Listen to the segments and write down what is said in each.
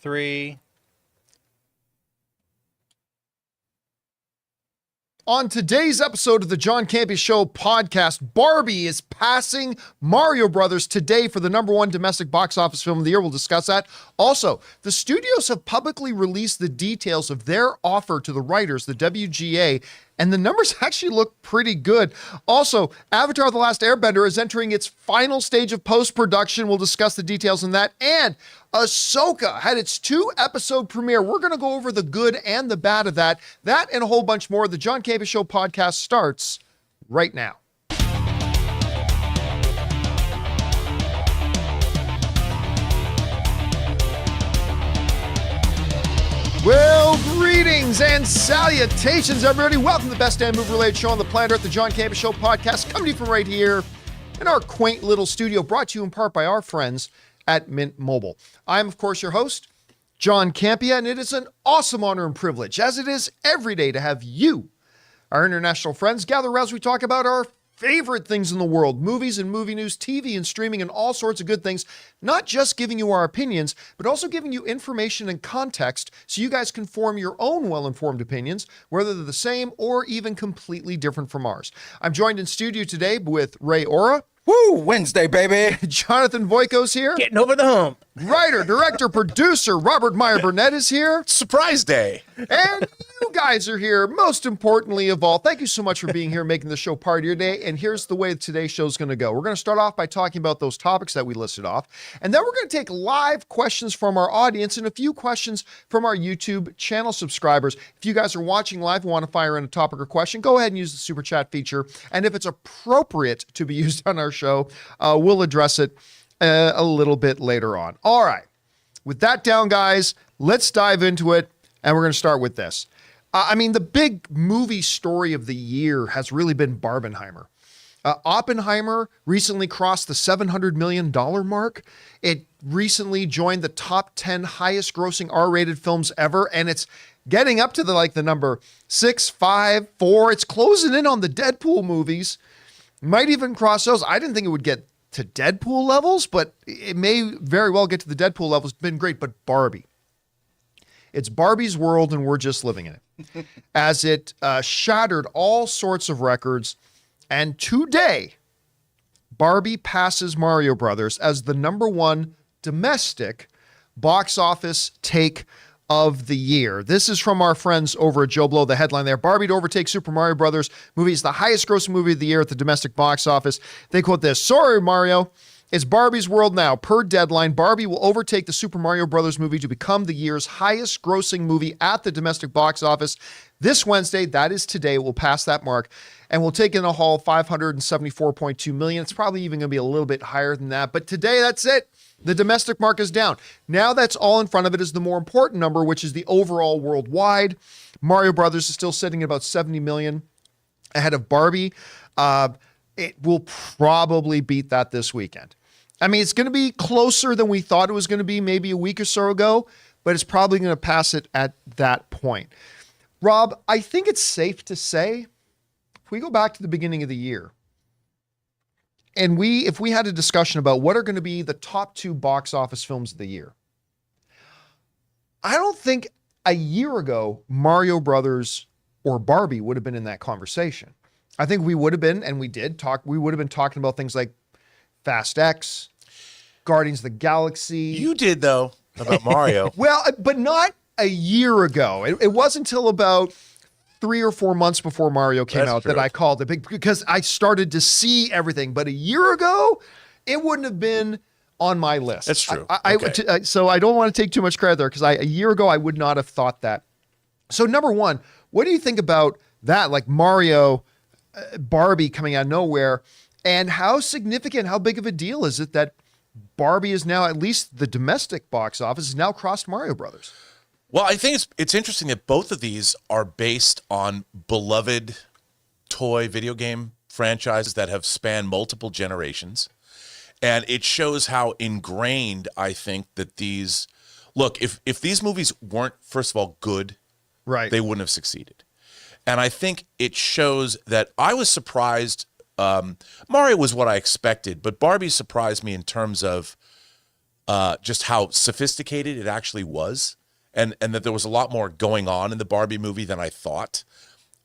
3. On today's episode of the John Campea Show podcast, Barbie is passing Mario Brothers today for the #1 domestic box office film of the year. We'll discuss that. Also, the studios have publicly released the details of their offer to the writers, the WGA, and the numbers actually look pretty good. Also, Avatar: The Last Airbender is entering its final stage of post-production. We'll discuss the details on that. And Ahsoka had its 2-episode premiere. We're going to go over the good and the bad of that. That and a whole bunch more. The John Campea Show podcast starts right now. Well, greetings and salutations, everybody. Welcome to the best damn movie-related show on the planet Earth, the John Campea Show podcast, coming to you from right here in our quaint little studio, brought to you in part by our friends at Mint Mobile. I'm, of course, your host, John Campea, and it is an awesome honor and privilege, as it is every day, to have you, our international friends, gather around as we talk about our favorite things in the world, movies and movie news, TV and streaming, and all sorts of good things, not just giving you our opinions, but also giving you information and context so you guys can form your own well-informed opinions, whether they're the same or even completely different from ours. I'm joined in studio today with Ray Ora. Woo! Wednesday, baby. Jonathan Voico's here. Getting over the hump. Writer, director, producer Robert Meyer Burnett is here. Surprise day. And you guys are here. Most importantly of all, thank you so much for being here, making the show part of your day. And here's the way today's show is going to go. We're going to start off by talking about those topics that we listed off. And then we're going to take live questions from our audience and a few questions from our YouTube channel subscribers. If you guys are watching live and want to fire in a topic or question, go ahead and use the super chat feature. And if it's appropriate to be used on our show, we'll address it a little bit later on. All right. With that down, guys, let's dive into it. And we're going to start with this. The big movie story of the year has really been Barbenheimer. Oppenheimer recently crossed the $700 million mark. It recently joined the top 10 highest grossing R-rated films ever. And it's getting up to the number 6, 5, 4. It's closing in on the Deadpool movies. Might even cross those. I didn't think it would get to Deadpool levels, but it may very well get to the Deadpool levels. It's been great. But Barbie. It's Barbie's world, and we're just living in it. As it shattered all sorts of records. And today, Barbie passes Mario Brothers as the #1 domestic box office take of the year. This is from our friends over at Joe Blow, the headline there. Barbie to overtake Super Mario Brothers. Movie is the highest grossing movie of the year at the domestic box office. They quote this: "Sorry, Mario. It's Barbie's world now. Per Deadline, Barbie will overtake the Super Mario Brothers movie to become the year's highest grossing movie at the domestic box office. This Wednesday, that is today, will pass that mark and will take in a haul $574.2 million. It's probably even going to be a little bit higher than that. But today, that's it. The domestic mark is down. Now that's all in front of it is the more important number, which is the overall worldwide. Mario Brothers is still sitting at about 70 million ahead of Barbie. It will probably beat that this weekend. It's going to be closer than we thought it was going to be maybe a week or so ago, but it's probably going to pass it at that point. Rob, I think it's safe to say, if we go back to the beginning of the year, and if we had a discussion about what are going to be the top 2 box office films of the year, I don't think a year ago Mario Brothers or Barbie would have been in that conversation. I think we would have been, and we would have been talking about things like Fast X, Guardians of the Galaxy. You did, though, about Mario. Well, but not a year ago. It wasn't until about 3 or 4 months before Mario came out that I called it, because I started to see everything. But a year ago, it wouldn't have been on my list. That's true. So I don't want to take too much credit there, because a year ago, I would not have thought that. So #1, what do you think about that? Like Mario, Barbie coming out of nowhere, and how significant, how big of a deal is it that Barbie is now, at least the domestic box office, has now crossed Mario Brothers? Well, I think it's interesting that both of these are based on beloved toy video game franchises that have spanned multiple generations. And it shows how ingrained I think that these look, if these movies weren't, first of all, good, right, they wouldn't have succeeded. And I think it shows that I was surprised. Mario was what I expected, but Barbie surprised me in terms of just how sophisticated it actually was, and that there was a lot more going on in the Barbie movie than I thought.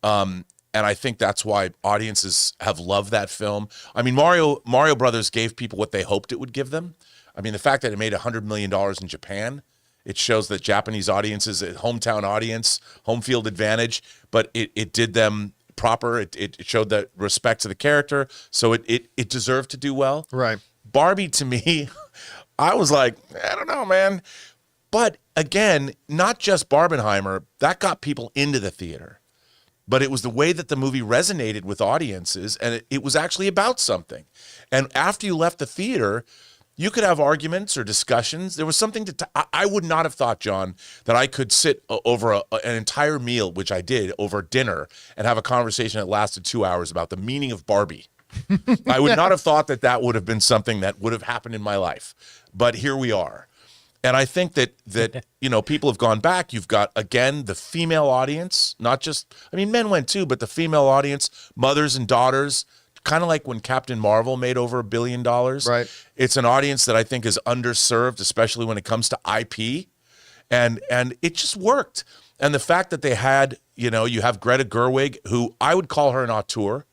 And I think that's why audiences have loved that film. I mean, Mario Brothers gave people what they hoped it would give them. I mean, the fact that it made $100 million in Japan, it shows that Japanese audiences, a hometown audience, home field advantage, but it did them proper. It showed that respect to the character, so it deserved to do well. Right. Barbie, to me, I was like, I don't know, man. But again, not just Barbenheimer, that got people into the theater. But it was the way that the movie resonated with audiences, and it was actually about something. And after you left the theater, you could have arguments or discussions. There was something I would not have thought, John, that I could sit over an entire meal, which I did, over dinner, and have a conversation that lasted 2 hours about the meaning of Barbie. I would not have thought that would have been something that would have happened in my life. But here we are. And I think that people have gone back. You've got, again, the female audience, not just, I mean, men went too, but the female audience, mothers and daughters, kind of like when Captain Marvel made over $1 billion. Right. It's an audience that I think is underserved, especially when it comes to IP. And it just worked. And the fact that they had, you have Greta Gerwig, who I would call her an auteur.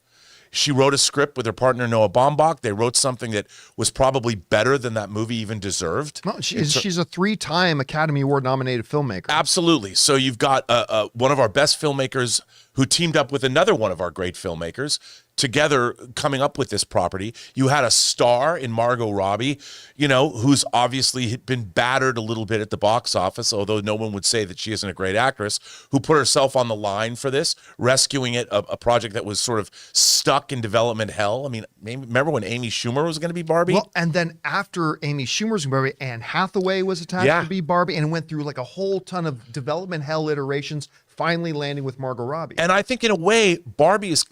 She wrote a script with her partner, Noah Baumbach. They wrote something that was probably better than that movie even deserved. No, she's a 3-time Academy Award nominated filmmaker. Absolutely. So you've got one of our best filmmakers who teamed up with another one of our great filmmakers, together coming up with this property. You had a star in Margot Robbie, who's obviously been battered a little bit at the box office, although no one would say that she isn't a great actress, who put herself on the line for this, rescuing it, a project that was sort of stuck in development hell. I mean, remember when Amy Schumer was going to be Barbie? Well, and then after Amy Schumer's Barbie, Anne Hathaway was attached to be Barbie, and it went through like a whole ton of development hell iterations, finally landing with Margot Robbie. And I think in a way, Barbie is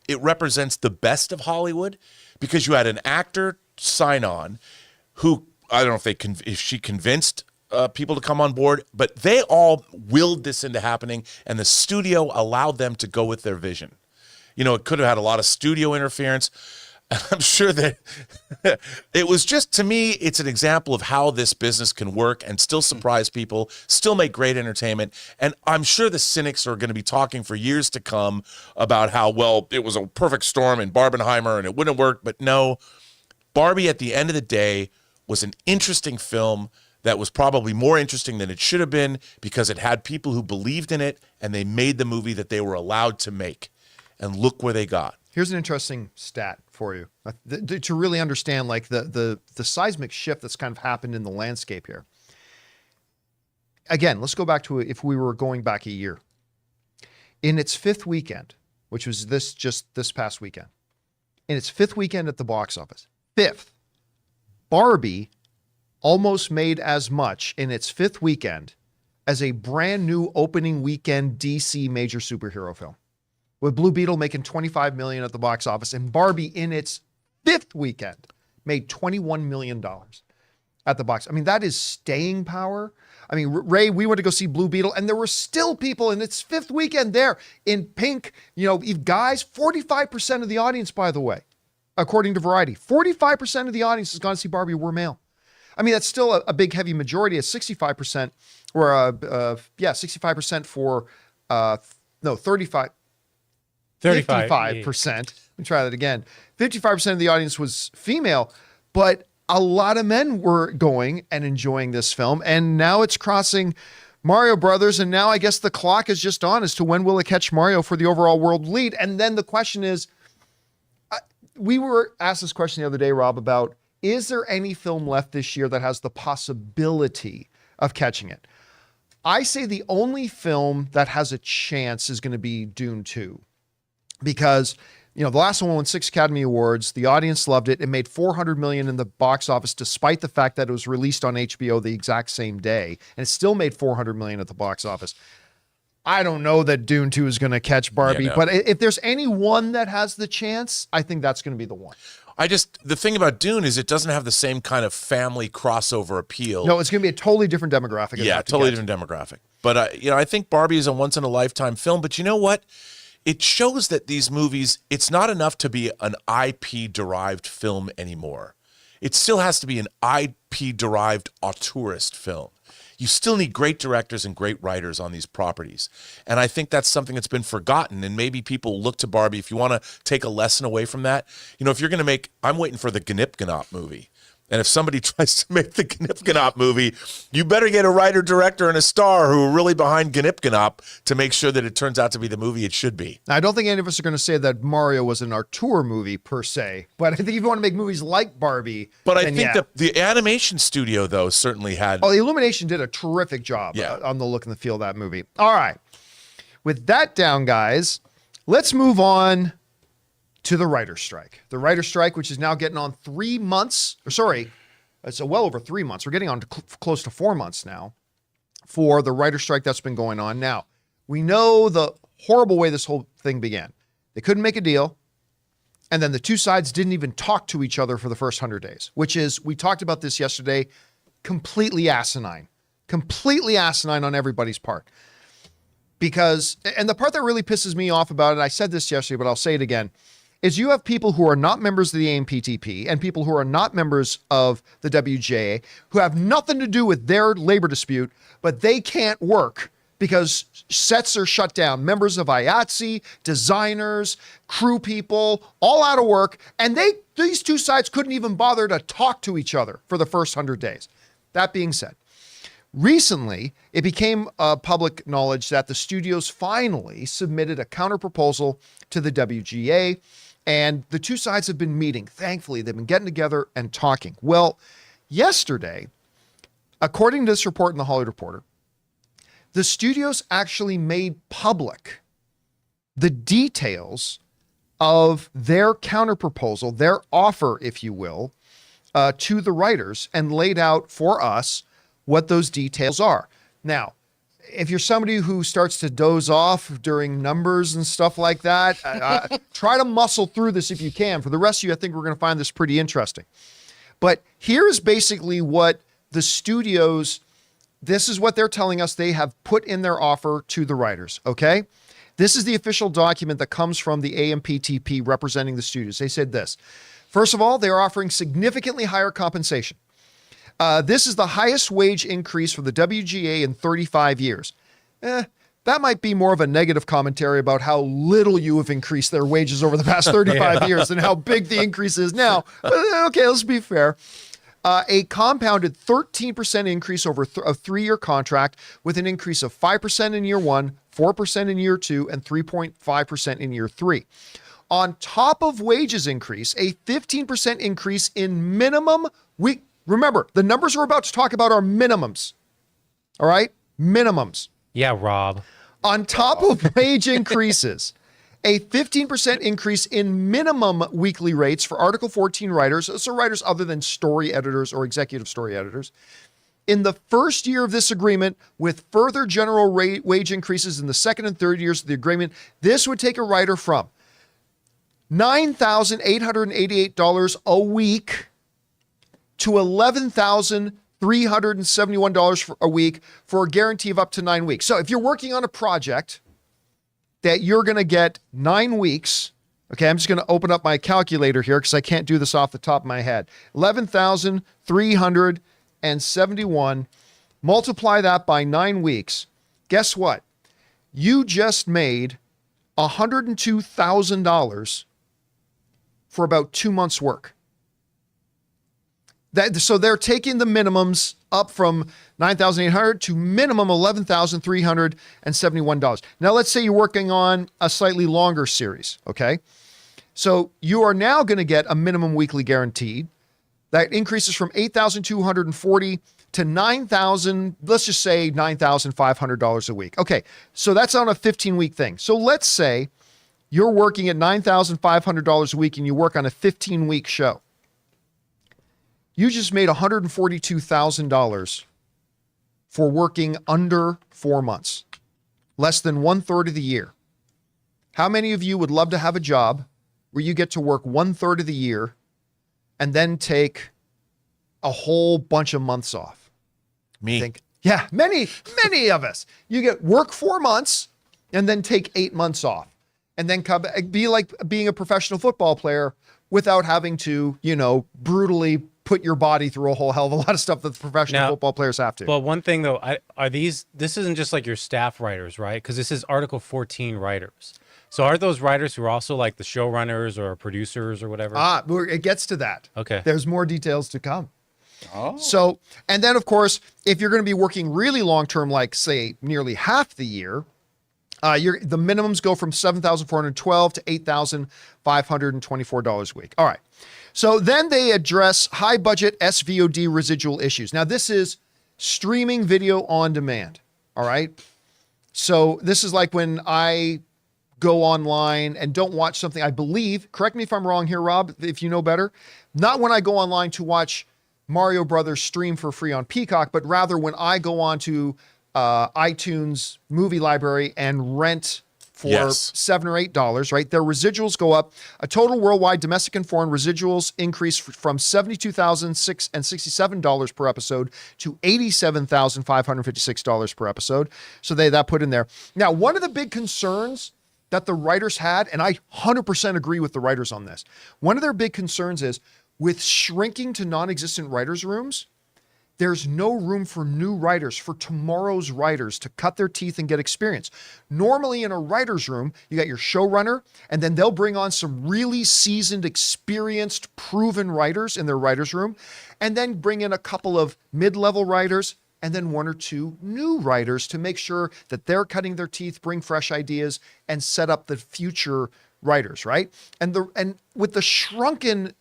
it represents the best of Hollywood, because you had an actor sign on who, I don't know if she convinced people to come on board, but they all willed this into happening, and the studio allowed them to go with their vision. It could have had a lot of studio interference. I'm sure that it was just, to me, it's an example of how this business can work and still surprise people, still make great entertainment. And I'm sure the cynics are going to be talking for years to come about how, well, it was a perfect storm in Barbenheimer and it wouldn't work. But no, Barbie at the end of the day was an interesting film that was probably more interesting than it should have been, because it had people who believed in it and they made the movie that they were allowed to make. And look where they got. Here's an interesting stat for you to really understand like the seismic shift that's kind of happened in the landscape here. Again, let's go back to if we were going back a year. In its 5th weekend, which was this past weekend, in its 5th weekend at the box office, 5th, Barbie almost made as much in its 5th weekend as a brand new opening weekend DC major superhero film, with Blue Beetle making $25 million at the box office, and Barbie in its 5th weekend made $21 million at the box. I mean, that is staying power. I mean, Ray, we went to go see Blue Beetle, and there were still people in its 5th weekend there in pink. Guys, 45% of the audience, by the way, according to Variety, 45% of the audience has gone to see Barbie were male. I mean, that's still a big, heavy majority, at 65%, or 65% for, 35%. 55%. Let me try that again. 55% of the audience was female, but a lot of men were going and enjoying this film. And now it's crossing Mario Brothers. And now I guess the clock is just on as to when will it catch Mario for the overall world lead. And then the question is, we were asked this question the other day, Rob, about, is there any film left this year that has the possibility of catching it? I say the only film that has a chance is going to be Dune 2. Because, the last one won 6 Academy Awards. The audience loved it. It made $400 million in the box office, despite the fact that it was released on HBO the exact same day. And it still made $400 million at the box office. I don't know that Dune 2 is going to catch Barbie, but if there's any one that has the chance, I think that's going to be the one. The thing about Dune is it doesn't have the same kind of family crossover appeal. No, it's going to be a totally different demographic. Yeah, totally different demographic. But, I think Barbie is a once-in-a-lifetime film. But you know what? It shows that these movies, it's not enough to be an IP-derived film anymore. it still has to be an IP-derived auteurist film. You still need great directors and great writers on these properties. And I think that's something that's been forgotten. And maybe people look to Barbie. If you want to take a lesson away from that, if you're going to make, I'm waiting for the Gnip movie. And if somebody tries to make the Gnip movie, you better get a writer, director, and a star who are really behind Gnip to make sure that it turns out to be the movie it should be. Now, I don't think any of us are going to say that Mario was an auteur movie per se, but I think if you want to make movies like Barbie, but I think that the animation studio, though, certainly had. Oh, the Illumination did a terrific job on the look and the feel of that movie. All right. With that down, guys, let's move on to the writer's strike. The writer's strike, which is now getting on 3 months, it's well over 3 months. We're getting on to close to 4 months now for the writer's strike that's been going on. Now, we know the horrible way this whole thing began. They couldn't make a deal, and then the two sides didn't even talk to each other for the first 100 days, which is, we talked about this yesterday, completely asinine on everybody's part. Because, and the part that really pisses me off about it, I said this yesterday, but I'll say it again, is you have people who are not members of the AMPTP and people who are not members of the WGA who have nothing to do with their labor dispute, but they can't work because sets are shut down. Members of IATSE, designers, crew people, all out of work, and these two sides couldn't even bother to talk to each other for the first 100 days. That being said, recently, it became public knowledge that the studios finally submitted a counterproposal to the WGA, and the two sides have been meeting. Thankfully, they've been getting together and talking. Well, yesterday, according to this report in the Hollywood Reporter, the studios actually made public the details of their counterproposal, their offer, if you will, to the writers, and laid out for us what those details are. Now, if you're somebody who starts to doze off during numbers and stuff like that, try to muscle through this if you can. For the rest of you, I think we're going to find this pretty interesting. But here is basically what the studios, this is what they're telling us they have put in their offer to the writers, okay? This is the official document that comes from the AMPTP representing the studios. They said this. First of all, they are offering significantly higher compensation. This is the highest wage increase for the WGA in 35 years. That might be more of a negative commentary about how little you have increased their wages over the past 35 years than how big the increase is now. Okay, let's be fair. A compounded 13% increase over a 3-year contract with an increase of 5% in year 1, 4% in year 2, and 3.5% in year 3. On top of wages increase, a 15% increase in minimum week. Remember, the numbers we're about to talk about are minimums. All right? Minimums. Yeah, Rob. On top of wage increases, a 15% increase in minimum weekly rates for Article 14 writers, so writers other than story editors or executive story editors. In the first year of this agreement, with further general wage increases in the second and third years of the agreement, this would take a writer from $9,888 a week to $11,371 a week for a guarantee of up to 9 weeks. So if you're working on a project that you're going to get 9 weeks, okay, I'm just going to open up my calculator here because I can't do this off the top of my head. 11,371, multiply that by 9 weeks. Guess what? You just made $102,000 for about 2 months' work. So they're taking the minimums up from $9,800 to minimum $11,371. Now, let's say you're working on a slightly longer series, okay? So you are now going to get a minimum weekly guaranteed. That increases from $8,240 to $9,000, let's just say $9,500 a week. Okay, so that's on a 15-week thing. So let's say you're working at $9,500 a week and you work on a 15-week show. You just made $142,000 for working under 4 months, less than 1/3 of the year. How many of you would love to have a job where you get to work 1/3 of the year and then take a whole bunch of months off? Me. Yeah, many of us. You get work 4 months and then take 8 months off and then be like being a professional football player without having to, brutally put your body through a whole hell of a lot of stuff that the professional Now- football players have to. But one thing though, this isn't just like your staff writers, right? Because this is Article 14 writers. So are those writers who are also like the showrunners or producers or whatever? It gets to that. Okay. There's more details to come. So, and then of course, if you're going to be working really long-term, like say nearly half the year, the minimums go from $7,412 to $8,524 a week. All right. So then they address high budget SVOD residual issues. Now this is streaming video on demand. All right. So this is like when I go online and don't watch something, I believe, correct me if I'm wrong here, Rob, if you know better, not when I go online to watch Mario Brothers stream for free on Peacock, but rather when I go on to iTunes movie library and rent for $7 or $8, right? Their residuals go up. A total worldwide domestic and foreign residuals increase from $72,667 per episode to $87,556 per episode. So that put in there. Now, one of the big concerns that the writers had, and I 100% agree with the writers on this, one of their big concerns is with shrinking to non-existent writers' rooms, there's no room for new writers, for tomorrow's writers to cut their teeth and get experience. Normally in a writer's room, you got your showrunner, and then they'll bring on some really seasoned, experienced, proven writers in their writer's room, and then bring in a couple of mid-level writers, and then one or two new writers to make sure that they're cutting their teeth, bring fresh ideas, and set up the future writers, right? And with the shrunken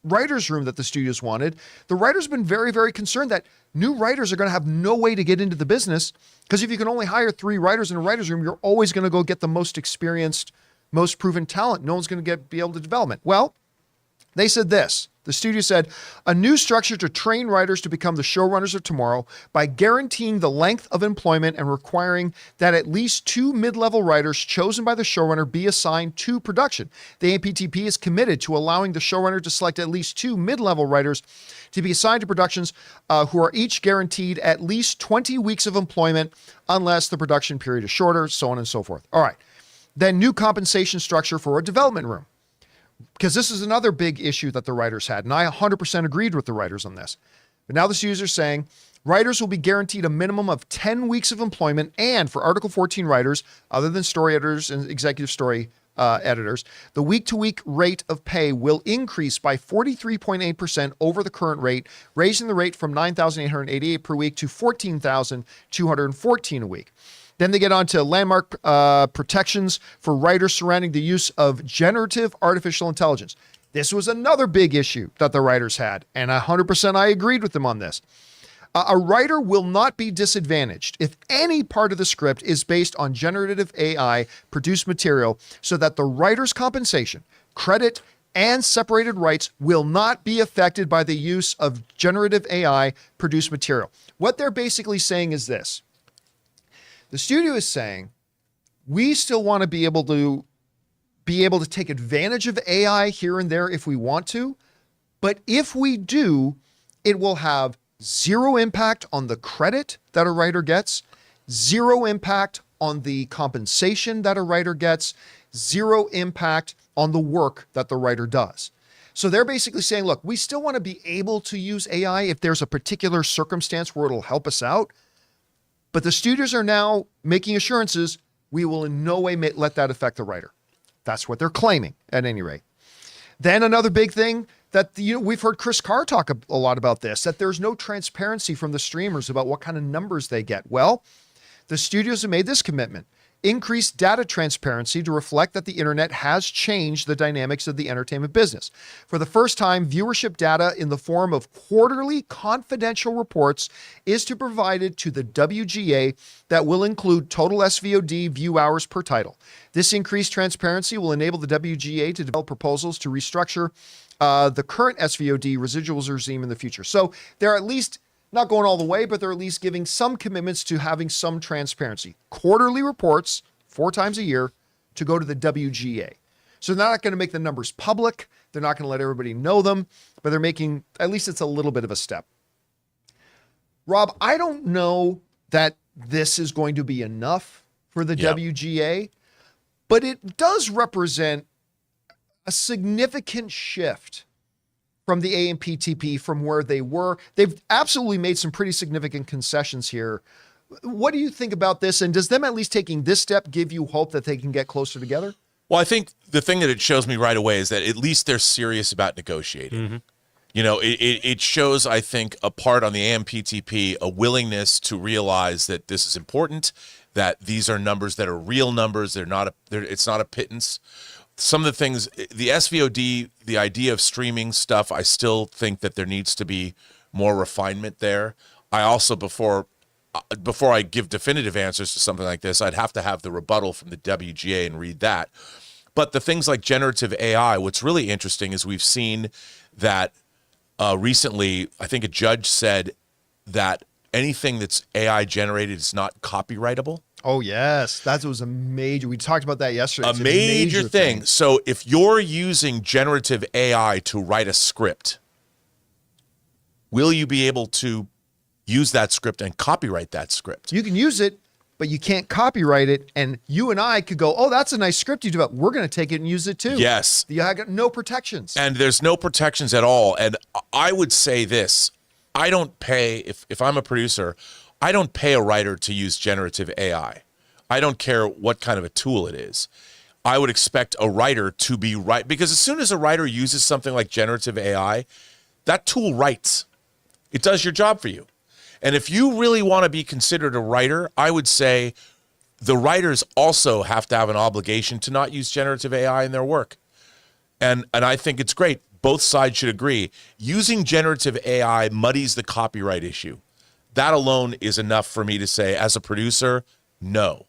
writer's room that the studios wanted, the writers have been very, very concerned that new writers are going to have no way to get into the business, because if you can only hire 3 writers in a writer's room, you're always going to go get the most experienced, most proven talent. No one's going to be able to develop it. Well, they said this. The studio said, a new structure to train writers to become the showrunners of tomorrow by guaranteeing the length of employment and requiring that at least 2 mid-level writers chosen by the showrunner be assigned to production. The APTP is committed to allowing the showrunner to select at least 2 mid-level writers to be assigned to productions who are each guaranteed at least 20 weeks of employment unless the production period is shorter, so on and so forth. All right. Then new compensation structure for a development room, because this is another big issue that the writers had, and I 100% agreed with the writers on this. But now the studios are saying writers will be guaranteed a minimum of 10 weeks of employment, and for Article 14 writers, other than story editors and executive story editors, the week-to-week rate of pay will increase by 43.8% over the current rate, raising the rate from $9,888 per week to $14,214 a week. Then they get on to landmark protections for writers surrounding the use of generative artificial intelligence. This was another big issue that the writers had, and 100% I agreed with them on this. A writer will not be disadvantaged if any part of the script is based on generative AI produced material, so that the writer's compensation, credit, and separated rights will not be affected by the use of generative AI produced material. What they're basically saying is this. The studio is saying, we still want to be able to take advantage of AI here and there if we want to, but if we do, it will have zero impact on the credit that a writer gets, zero impact on the compensation that a writer gets, zero impact on the work that the writer does. So they're basically saying, look, we still want to be able to use AI if there's a particular circumstance where it'll help us out. But the studios are now making assurances we will in no way let that affect the writer. That's what they're claiming, at any rate. Then another big thing that we've heard Chris Carr talk a lot about this, that there's no transparency from the streamers about what kind of numbers they get. Well, the studios have made this commitment. Increased data transparency to reflect that the internet has changed the dynamics of the entertainment business. For the first time, viewership data in the form of quarterly confidential reports is to be provided to the WGA that will include total SVOD view hours per title. This increased transparency will enable the WGA to develop proposals to restructure the current SVOD residuals regime in the future. So they're at least not going all the way, but they're at least giving some commitments to having some transparency. Quarterly reports, 4 times a year, to go to the WGA. So they're not going to make the numbers public. They're not going to let everybody know them, but they're making, at least it's a little bit of a step. Rob, I don't know that this is going to be enough for the WGA, but it does represent a significant shift from the AMPTP from where they were. They've absolutely made some pretty significant concessions here. What do you think about this? And does them at least taking this step give you hope that they can get closer together? Well, I think the thing that it shows me right away is that at least they're serious about negotiating. Mm-hmm. You know, it shows, I think, a part on the AMPTP, a willingness to realize that this is important, that these are numbers that are real numbers. It's not a pittance. Some of the things, the SVOD, the idea of streaming stuff, I still think that there needs to be more refinement there. I also, before I give definitive answers to something like this, I'd have to have the rebuttal from the WGA and read that. But the things like generative AI, what's really interesting is we've seen that recently, I think a judge said that anything that's AI generated is not copyrightable. Oh, yes. That was a major, we talked about that yesterday. A It's major thing. So if you're using generative AI to write a script, will you be able to use that script and copyright that script? You can use it, but you can't copyright it. And you and I could go, oh, that's a nice script you developed. We're going to take it and use it too. Yes. You got no protections. And there's no protections at all. And I would say this, I don't pay, if I'm a producer, I don't pay a writer to use generative AI. I don't care what kind of a tool it is. I would expect a writer to be right, because as soon as a writer uses something like generative AI, that tool writes. It does your job for you. And if you really want to be considered a writer, I would say the writers also have to have an obligation to not use generative AI in their work. And I think it's great. Both sides should agree. Using generative AI muddies the copyright issue. That alone is enough for me to say, as a producer, no.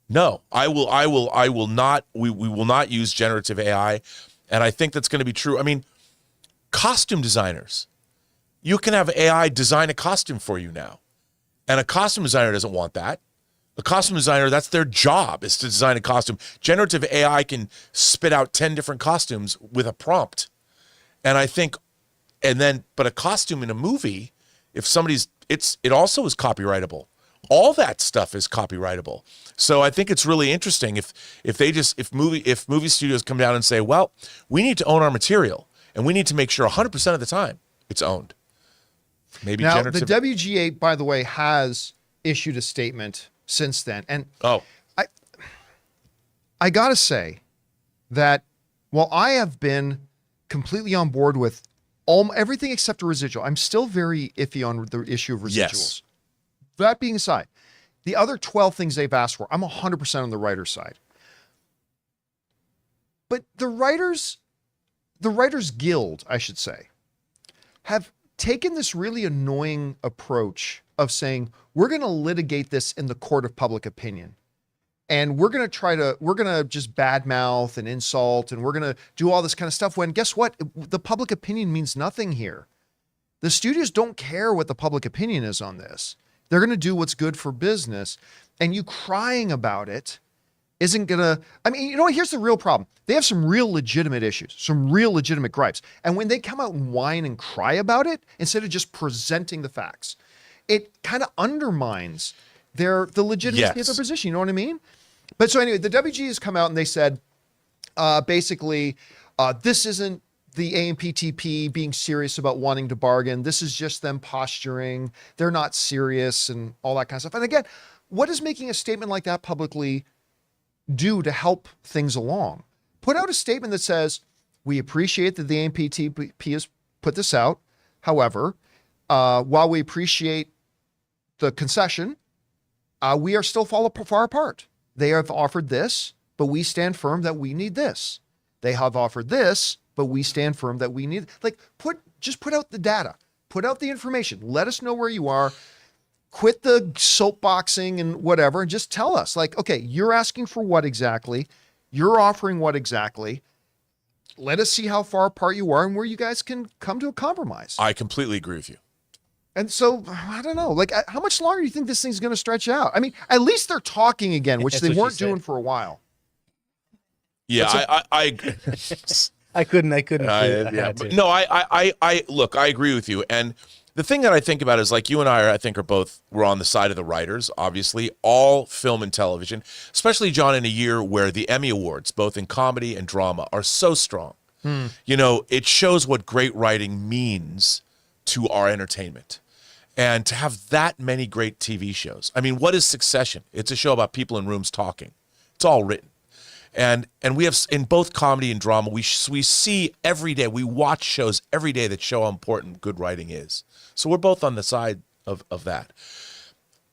No, I will not, we will not use generative AI. And I think that's going to be true. I mean, costume designers, you can have AI design a costume for you now. And a costume designer doesn't want that. A costume designer, that's their job, is to design a costume. Generative AI can spit out 10 different costumes with a prompt. And I think, but a costume in a movie, if somebody's, it also is copyrightable. All that stuff is copyrightable. So I think it's really interesting if movie studios come down and say, well, we need to own our material and we need to make sure 100% of the time it's owned. Maybe now, generative. the WGA, by the way, has issued a statement since then. And I got to say that while I have been completely on board with everything except a residual, I'm still very iffy on the issue of residuals. Yes. That being aside, the other 12 things they've asked for, I'm 100% on the writer's side. But the Writers Guild, I should say, have taken this really annoying approach of saying, we're going to litigate this in the court of public opinion. And we're going to just badmouth and insult, and we're going to do all this kind of stuff when, guess what? The public opinion means nothing here. The studios don't care what the public opinion is on this. They're going to do what's good for business. And you crying about it isn't going to, I mean, you know what? Here's the real problem. They have some real legitimate issues, some real legitimate gripes. And when they come out and whine and cry about it, instead of just presenting the facts, it kind of undermines the legitimacy of their position. You know what I mean? But so anyway, the WG has come out and they said, basically, this isn't the AMPTP being serious about wanting to bargain. This is just them posturing. They're not serious and all that kind of stuff. And again, what is making a statement like that publicly do to help things along? Put out a statement that says, we appreciate that the AMPTP has put this out. However, while we appreciate the concession, we are still far apart. They have offered this, but we stand firm that we need this. They have offered this, but we stand firm that we need, just put out the data, put out the information. Let us know where you are. Quit the soapboxing and whatever, and just tell us, like, okay, you're asking for what exactly? You're offering what exactly? Let us see how far apart you are and where you guys can come to a compromise. I completely agree with you. And so, I don't know, like, how much longer do you think this thing's going to stretch out? I mean, at least they're talking again, which they weren't doing for a while. Yeah, I couldn't. No, look, I agree with you. And the thing that I think about is, like, you and I we're on the side of the writers, obviously. All film and television, especially, John, in a year where the Emmy Awards, both in comedy and drama, are so strong. You know, it shows what great writing means to our entertainment. And to have that many great TV shows. I mean, what is Succession? It's a show about people in rooms talking. It's all written. And we have, in both comedy and drama, we see every day, we watch shows every day that show how important good writing is. So we're both on the side of that.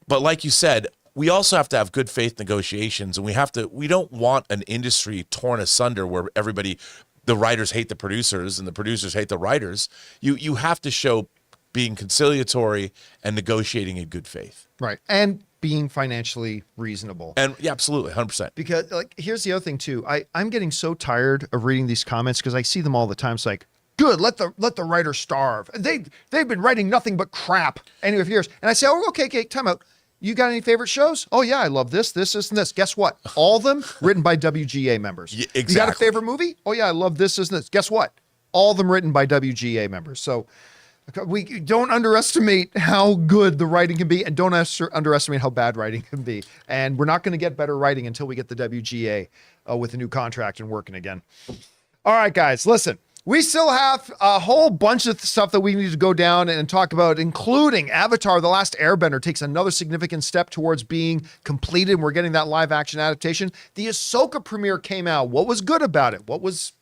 But like you said, we also have to have good faith negotiations, and we don't want an industry torn asunder where the writers hate the producers and the producers hate the writers. You have to show being conciliatory and negotiating in good faith. Right. And being financially reasonable. And yeah, absolutely, 100%. Because like, here's the other thing too. I'm getting so tired of reading these comments because I see them all the time. It's like, good, let the writer starve. They've been writing nothing but crap anyway for years. And I say, oh, okay, time out. You got any favorite shows? Oh yeah, I love this, and this. Guess what? All of them written by WGA members. Yeah, exactly. You got a favorite movie? Oh yeah, I love this, and this. Guess what? All of them written by WGA members. So we don't underestimate how good the writing can be, and don't underestimate how bad writing can be. And we're not going to get better writing until we get the WGA with a new contract and working again. All right, guys, listen. We still have a whole bunch of stuff that we need to go down and talk about, including Avatar: The Last Airbender takes another significant step towards being completed, and we're getting that live action adaptation. The Ahsoka premiere came out. What was good about it? What was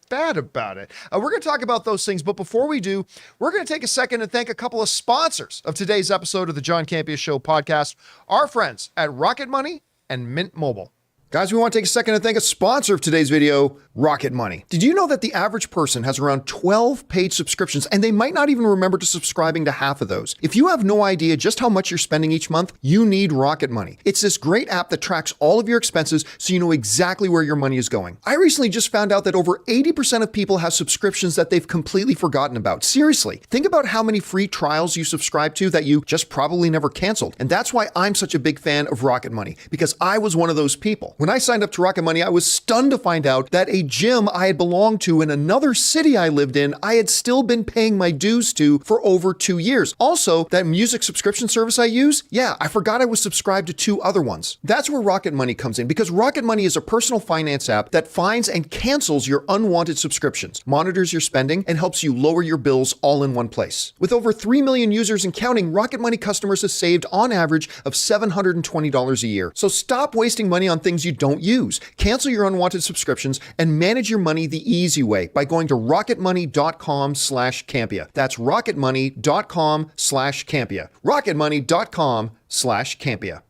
bad about it? We're going to talk about those things, but before we do, we're going to take a second and thank a couple of sponsors of today's episode of the John Campea Show podcast, our friends at Rocket Money and Mint Mobile. Guys, we want to take a second and thank a sponsor of today's video, Rocket Money. Did you know that the average person has around 12 paid subscriptions, and they might not even remember to subscribing to half of those? If you have no idea just how much you're spending each month, you need Rocket Money. It's this great app that tracks all of your expenses so you know exactly where your money is going. I recently just found out that over 80% of people have subscriptions that they've completely forgotten about. Seriously, think about how many free trials you subscribe to that you just probably never canceled. And that's why I'm such a big fan of Rocket Money, because I was one of those people. When I signed up to Rocket Money, I was stunned to find out that a gym I had belonged to in another city I lived in, I had still been paying my dues to for over 2 years. Also, that music subscription service I use, yeah, I forgot I was subscribed to 2 other ones. That's where Rocket Money comes in, because Rocket Money is a personal finance app that finds and cancels your unwanted subscriptions, monitors your spending, and helps you lower your bills all in one place. With over 3 million users and counting, Rocket Money customers have saved on average of $720 a year. So stop wasting money on things you don't use. Cancel your unwanted subscriptions and manage your money the easy way by going to rocketmoney.com/Campea. That's rocketmoney.com/Campea. rocketmoney.com/Campea.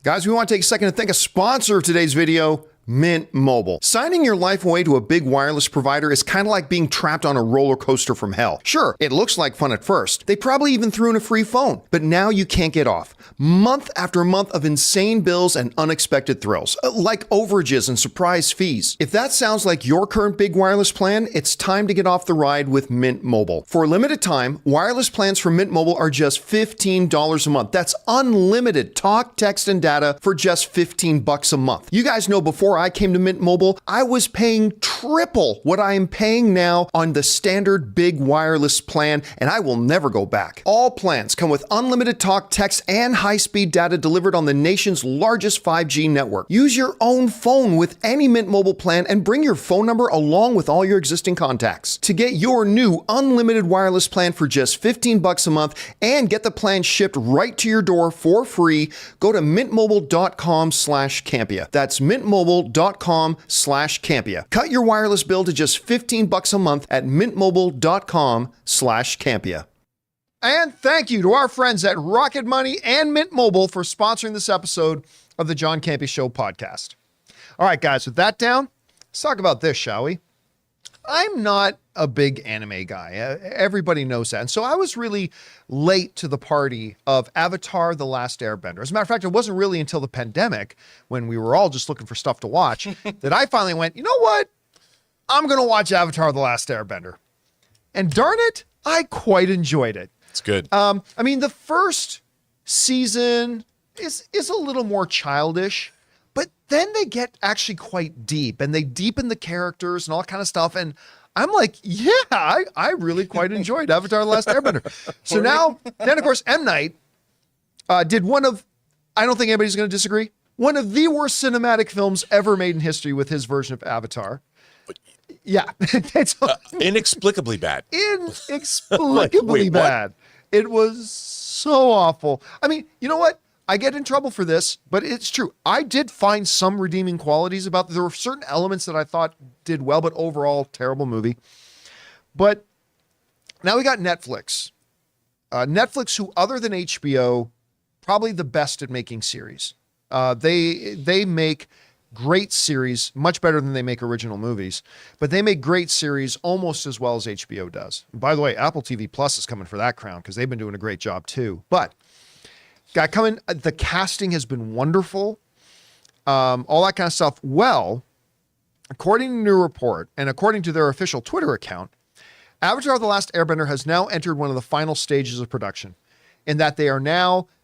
Guys, we want to take a second to thank a sponsor of today's video, Mint Mobile. Signing your life away to a big wireless provider is kind of like being trapped on a roller coaster from hell. Sure, it looks like fun at first. They probably even threw in a free phone, but now you can't get off. Month after month of insane bills and unexpected thrills, like overages and surprise fees. If that sounds like your current big wireless plan, it's time to get off the ride with Mint Mobile. For a limited time, wireless plans from Mint Mobile are just $15 a month. That's unlimited talk, text, and data for just $15 a month. You guys know before I came to Mint Mobile, I was paying triple what I am paying now on the standard big wireless plan, and I will never go back. All plans come with unlimited talk, text, and high-speed data delivered on the nation's largest 5G network. Use your own phone with any Mint Mobile plan and bring your phone number along with all your existing contacts. To get your new unlimited wireless plan for just $15 a month and get the plan shipped right to your door for free, go to mintmobile.com/Campea. That's mintmobile.com/Campea. Cut your wireless bill to just $15 a month at mintmobile.com/Campea. And thank you to our friends at Rocket Money and Mint Mobile for sponsoring this episode of the John Campea Show podcast. All right, guys, with that down, let's talk about this, shall we? I'm not a big anime guy. Everybody knows that. And so I was really late to the party of Avatar: The Last Airbender. As a matter of fact, it wasn't really until the pandemic, when we were all just looking for stuff to watch, that I finally went, you know what? I'm going to watch Avatar: The Last Airbender. And darn it, I quite enjoyed it. It's good. I mean, the first season is a little more childish, but then they get actually quite deep, and they deepen the characters and all that kind of stuff. And I'm like, yeah, I really quite enjoyed Avatar: The Last Airbender. So now, then of course, M. Night did one of, I don't think anybody's going to disagree, one of the worst cinematic films ever made in history with his version of Avatar. Yeah, it's Inexplicably bad. inexplicably Wait, what? bad. It was so awful. I mean, you know what? I get in trouble for this, but it's true. I did find some redeeming qualities about There were certain elements that I thought did well, but overall, terrible movie. But now we got Netflix. Netflix, who other than HBO, probably the best at making series. They make great series, much better than they make original movies, but they make great series almost as well as HBO does. And by the way, Apple TV Plus is coming for that crown because they've been doing a great job too. But got coming, the casting has been wonderful, all that kind of stuff. Well, according to a new report and according to their official Twitter account, Avatar: The Last Airbender has now entered one of the final stages of production, in that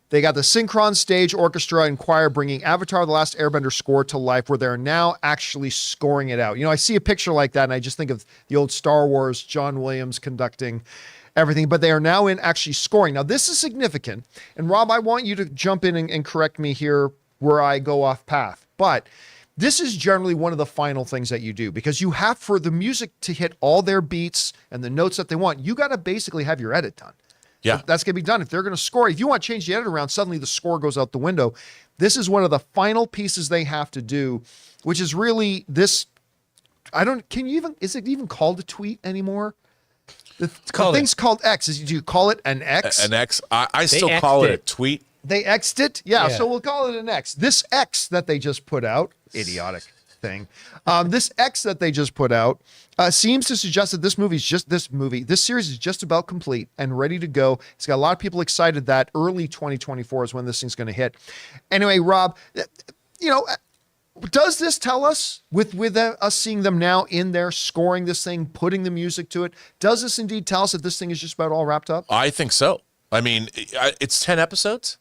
they got the synchron stage, orchestra, and choir bringing Avatar: The Last Airbender score to life, where they're now actually scoring it out. You know, I see a picture like that, and I just think of the old Star Wars, John Williams conducting everything, but they are now in actually scoring. Now, this is significant, and Rob, I want you to jump in and correct me here where I go off path, but this is generally one of the final things that you do, because you have, for the music to hit all their beats and the notes that they want, you got to basically have your edit done. Yeah. That's going to be done. If they're going to score, if you want to change the edit around, suddenly the score goes out the window. This is one of the final pieces they have to do, which is really this. Is it even called a tweet anymore? The thing's called X. Do you call it an X? An X. I still call it a tweet. They X'd it? Yeah, Yeah. so we'll call it an X. This X that they just put out, idiotic thing. This X that they just put out seems to suggest that this series is just about complete and ready to go. It's got a lot of people excited that early 2024 is when this thing's going to hit. Anyway, Rob, you know, does this tell us, with us seeing them now in there scoring this thing, putting the music to it, does this indeed tell us that this thing is just about all wrapped up? I think so. I mean, it's 10 episodes.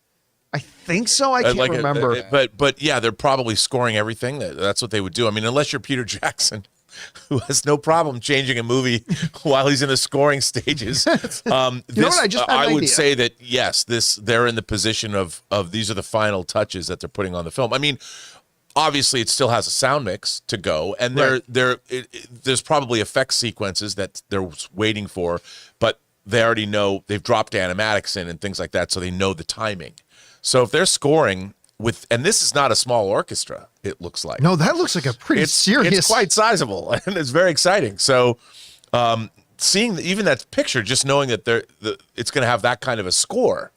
I think so. I can't remember. But yeah, they're probably scoring everything. That's what they would do. I mean, unless you're Peter Jackson, who has no problem changing a movie while he's in the scoring stages. I would say that yes, they're in the position of these are the final touches that they're putting on the film. I mean, obviously, it still has a sound mix to go, and there's probably effect sequences that they're waiting for, but they already know they've dropped animatics in and things like that, so they know the timing. So if they're scoring and this is not a small orchestra, it looks like. No, that looks like a pretty serious. It's quite sizable, and it's very exciting. So seeing even that picture, just knowing that it's going to have that kind of a score,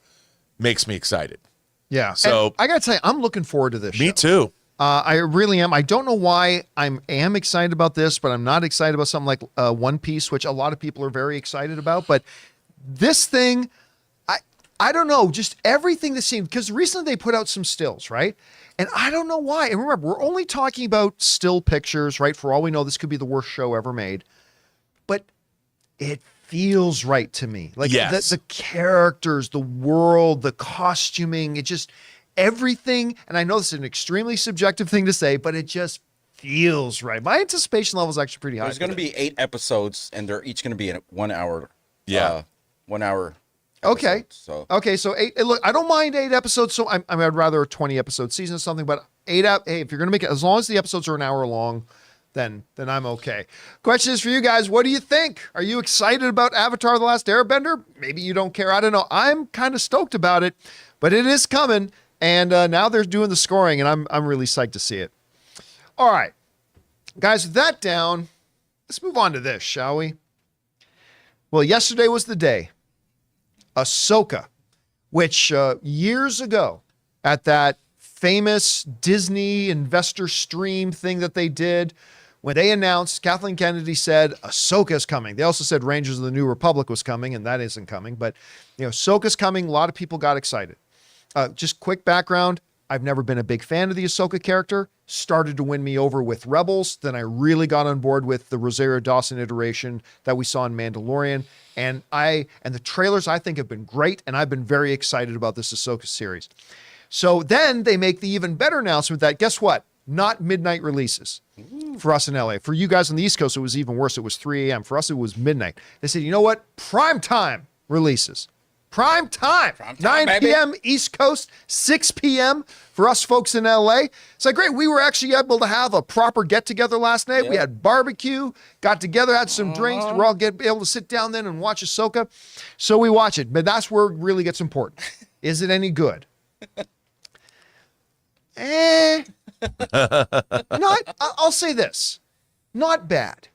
makes me excited. Yeah. So and I got to say, I'm looking forward to this show. Me too. I really am. I don't know why I am excited about this, but I'm not excited about something like One Piece, which a lot of people are very excited about. But this thing, I don't know, just everything that seemed, because recently they put out some stills, right? And I don't know why. And remember, we're only talking about still pictures, right? For all we know, this could be the worst show ever made. But it feels right to me. Like the characters, the world, the costuming, it just... everything, and I know this is an extremely subjective thing to say, but it just feels right. My anticipation level is actually pretty high. There's going to be 8 episodes, and they're each going to be in 1 hour. Yeah. 1 hour. Okay. Episodes, So 8. Look, I don't mind 8 episodes. So I'd rather a 20 episode season or something. But 8 out. Hey, if you're going to make it, as long as the episodes are an hour long, then I'm okay. Question is for you guys. What do you think? Are you excited about Avatar: The Last Airbender? Maybe you don't care. I don't know. I'm kind of stoked about it, but it is coming. And now they're doing the scoring, and I'm really psyched to see it. All right, guys, with that down, let's move on to this, shall we? Well, yesterday was the day. Ahsoka, which years ago at that famous Disney investor stream thing that they did, when they announced, Kathleen Kennedy said, Ahsoka's coming. They also said Rangers of the New Republic was coming, and that isn't coming. But, Ahsoka's coming. A lot of people got excited. Just quick background. I've never been a big fan of the Ahsoka character. Started to win me over with Rebels. Then I really got on board with the Rosario Dawson iteration that we saw in Mandalorian. And the trailers I think have been great. And I've been very excited about this Ahsoka series. So then they make the even better announcement that, guess what? Not midnight releases for us in LA. For you guys on the East Coast, it was even worse. It was 3 a.m. For us, it was midnight. They said, you know what? Prime time releases. Prime time. 9 baby. p.m. East Coast, 6 p.m. for us folks in LA. It's like, great. We were actually able to have a proper get-together last night. We Yeah. had barbecue, got together, had some drinks. We're all able to sit down then and watch Ahsoka. So we watch it. But that's where it really gets important. Is it any good? I'll say this. Not bad.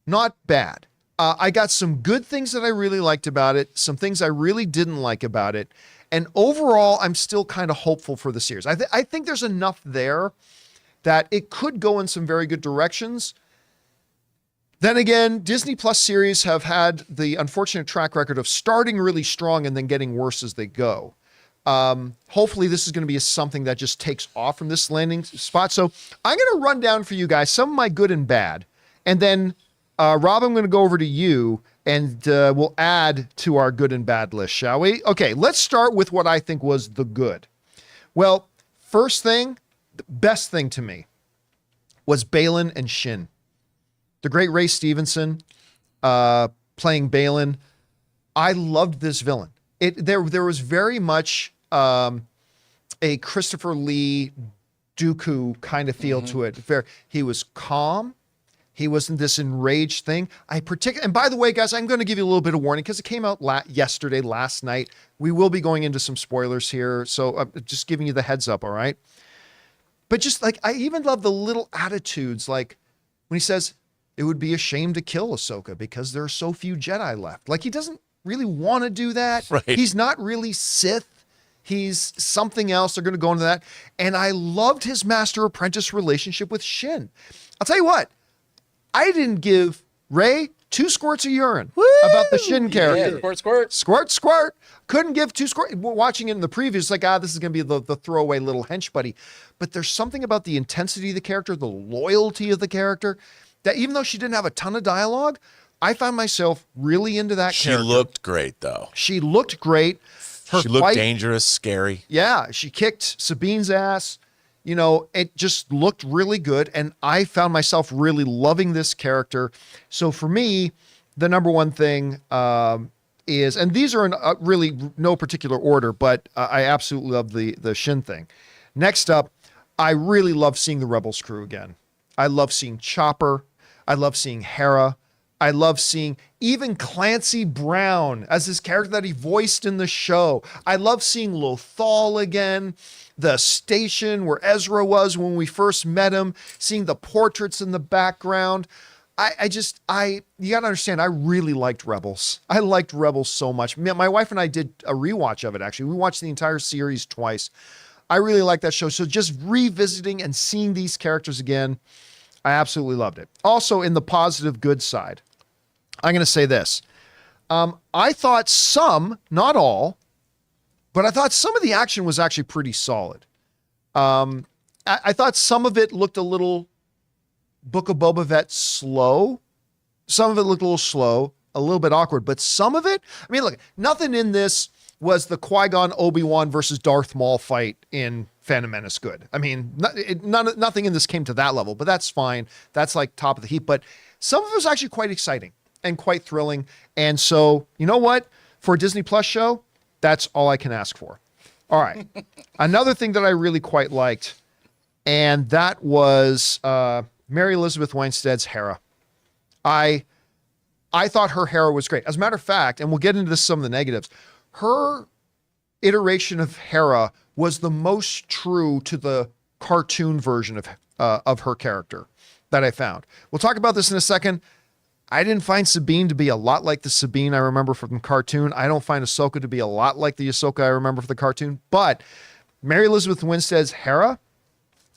Not bad. I got some good things that I really liked about it, some things I really didn't like about it. And overall, I'm still kind of hopeful for the series. I think there's enough there that it could go in some very good directions. Then again, Disney Plus series have had the unfortunate track record of starting really strong and then getting worse as they go. Hopefully this is going to be something that just takes off from this landing spot. So I'm going to run down for you guys some of my good and bad. And then, Rob, I'm going to go over to you and we'll add to our good and bad list, shall we? Okay, let's start with what I think was the good. Well, first thing, the best thing to me was Balin and Shin. The great Ray Stevenson playing Balin. I loved this villain. There was very much a Christopher Lee Dooku kind of feel to it. He was calm. He wasn't this enraged thing. And by the way, guys, I'm going to give you a little bit of warning because it came out last night. We will be going into some spoilers here. So I'm just giving you the heads up, all right? But just like, I even love the little attitudes, like when he says, it would be a shame to kill Ahsoka because there are so few Jedi left. Like, he doesn't really want to do that. Right. He's not really Sith. He's something else. They're going to go into that. And I loved his master-apprentice relationship with Shin. I'll tell you what. I didn't give Ray 2 squirts of urine about the Shin character. Yeah, squirt, squirt. Squirt, squirt. Couldn't give 2 squirt. Watching it in the previews, like, this is going to be the throwaway little hench buddy. But there's something about the intensity of the character, the loyalty of the character, that even though she didn't have a ton of dialogue, I found myself really into that She character. looked great, though. She looked great. Her She looked fight, dangerous, scary. yeah, she kicked Sabine's ass. You know, it just looked really good. And I found myself really loving this character. So for me, the number one thing is, and these are in really no particular order, but I absolutely love the Shin thing. Next up, I really love seeing the Rebels crew again. I love seeing Chopper. I love seeing Hera. I love seeing even Clancy Brown as his character that he voiced in the show. I love seeing Lothal again, the station where Ezra was when we first met him, seeing the portraits in the background. You got to understand, I really liked Rebels. I liked Rebels so much. My wife and I did a rewatch of it, actually. We watched the entire series twice. I really like that show. So just revisiting and seeing these characters again, I absolutely loved it. Also, in the positive good side, I'm going to say this. I thought some, not all, but I thought some of the action was actually pretty solid. I thought some of it looked a little Book of Boba Fett slow. Some of it looked a little slow, a little bit awkward, but some of it, I mean, look, nothing in this was the Qui-Gon Obi-Wan versus Darth Maul fight in Phantom Menace good. I mean, nothing in this came to that level, but that's fine. That's like top of the heap. But some of it was actually quite exciting and quite thrilling. And so, you know what? For a Disney Plus show, that's all I can ask for. All right. Another thing that I really quite liked, and that was Mary Elizabeth Winstead's Hera. I thought her Hera was great. As a matter of fact, and we'll get into some of the negatives, her iteration of Hera was the most true to the cartoon version of her character that I found. We'll talk about this in a second. I didn't find Sabine to be a lot like the Sabine I remember from the cartoon. I don't find Ahsoka to be a lot like the Ahsoka I remember from the cartoon. But Mary Elizabeth Winstead's Hera,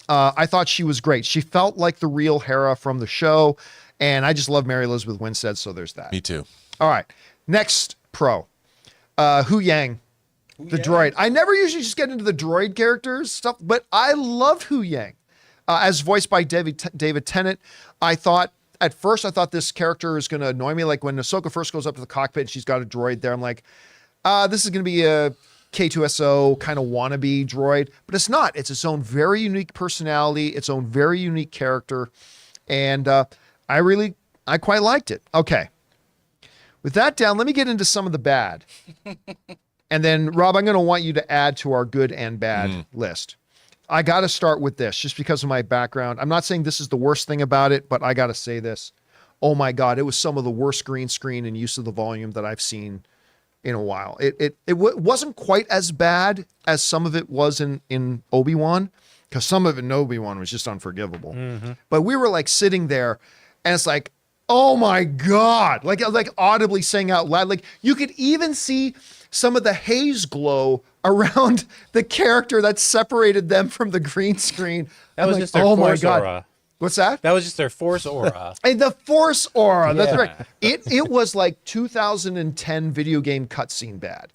I thought she was great. She felt like the real Hera from the show. And I just love Mary Elizabeth Winstead, so there's that. Me too. All right. Next pro. Hu Yang, the droid. I never usually just get into the droid characters stuff, but I loved Hu Yang. As voiced by David Tennant, at first I thought this character is going to annoy me. Like when Ahsoka first goes up to the cockpit and she's got a droid there, I'm like, this is going to be a K2SO kind of wannabe droid, but it's not. It's its own very unique personality, its own very unique character. And I quite liked it. Okay. With that down, let me get into some of the bad. And then, Rob, I'm going to want you to add to our good and bad list. I got to start with this just because of my background. I'm not saying this is the worst thing about it, but I got to say this. Oh my God, it was some of the worst green screen and use of the volume that I've seen in a while. It wasn't quite as bad as some of it was in Obi-Wan, because some of it in Obi-Wan was just unforgivable. But we were like sitting there and it's like, oh my God, like audibly saying out loud, like you could even see some of the haze glow around the character that separated them from the green screen. That was like, just their oh my force God. aura. What's that? That was just their force aura. And the force aura. That's Yeah. right. It was like 2010 video game cutscene bad.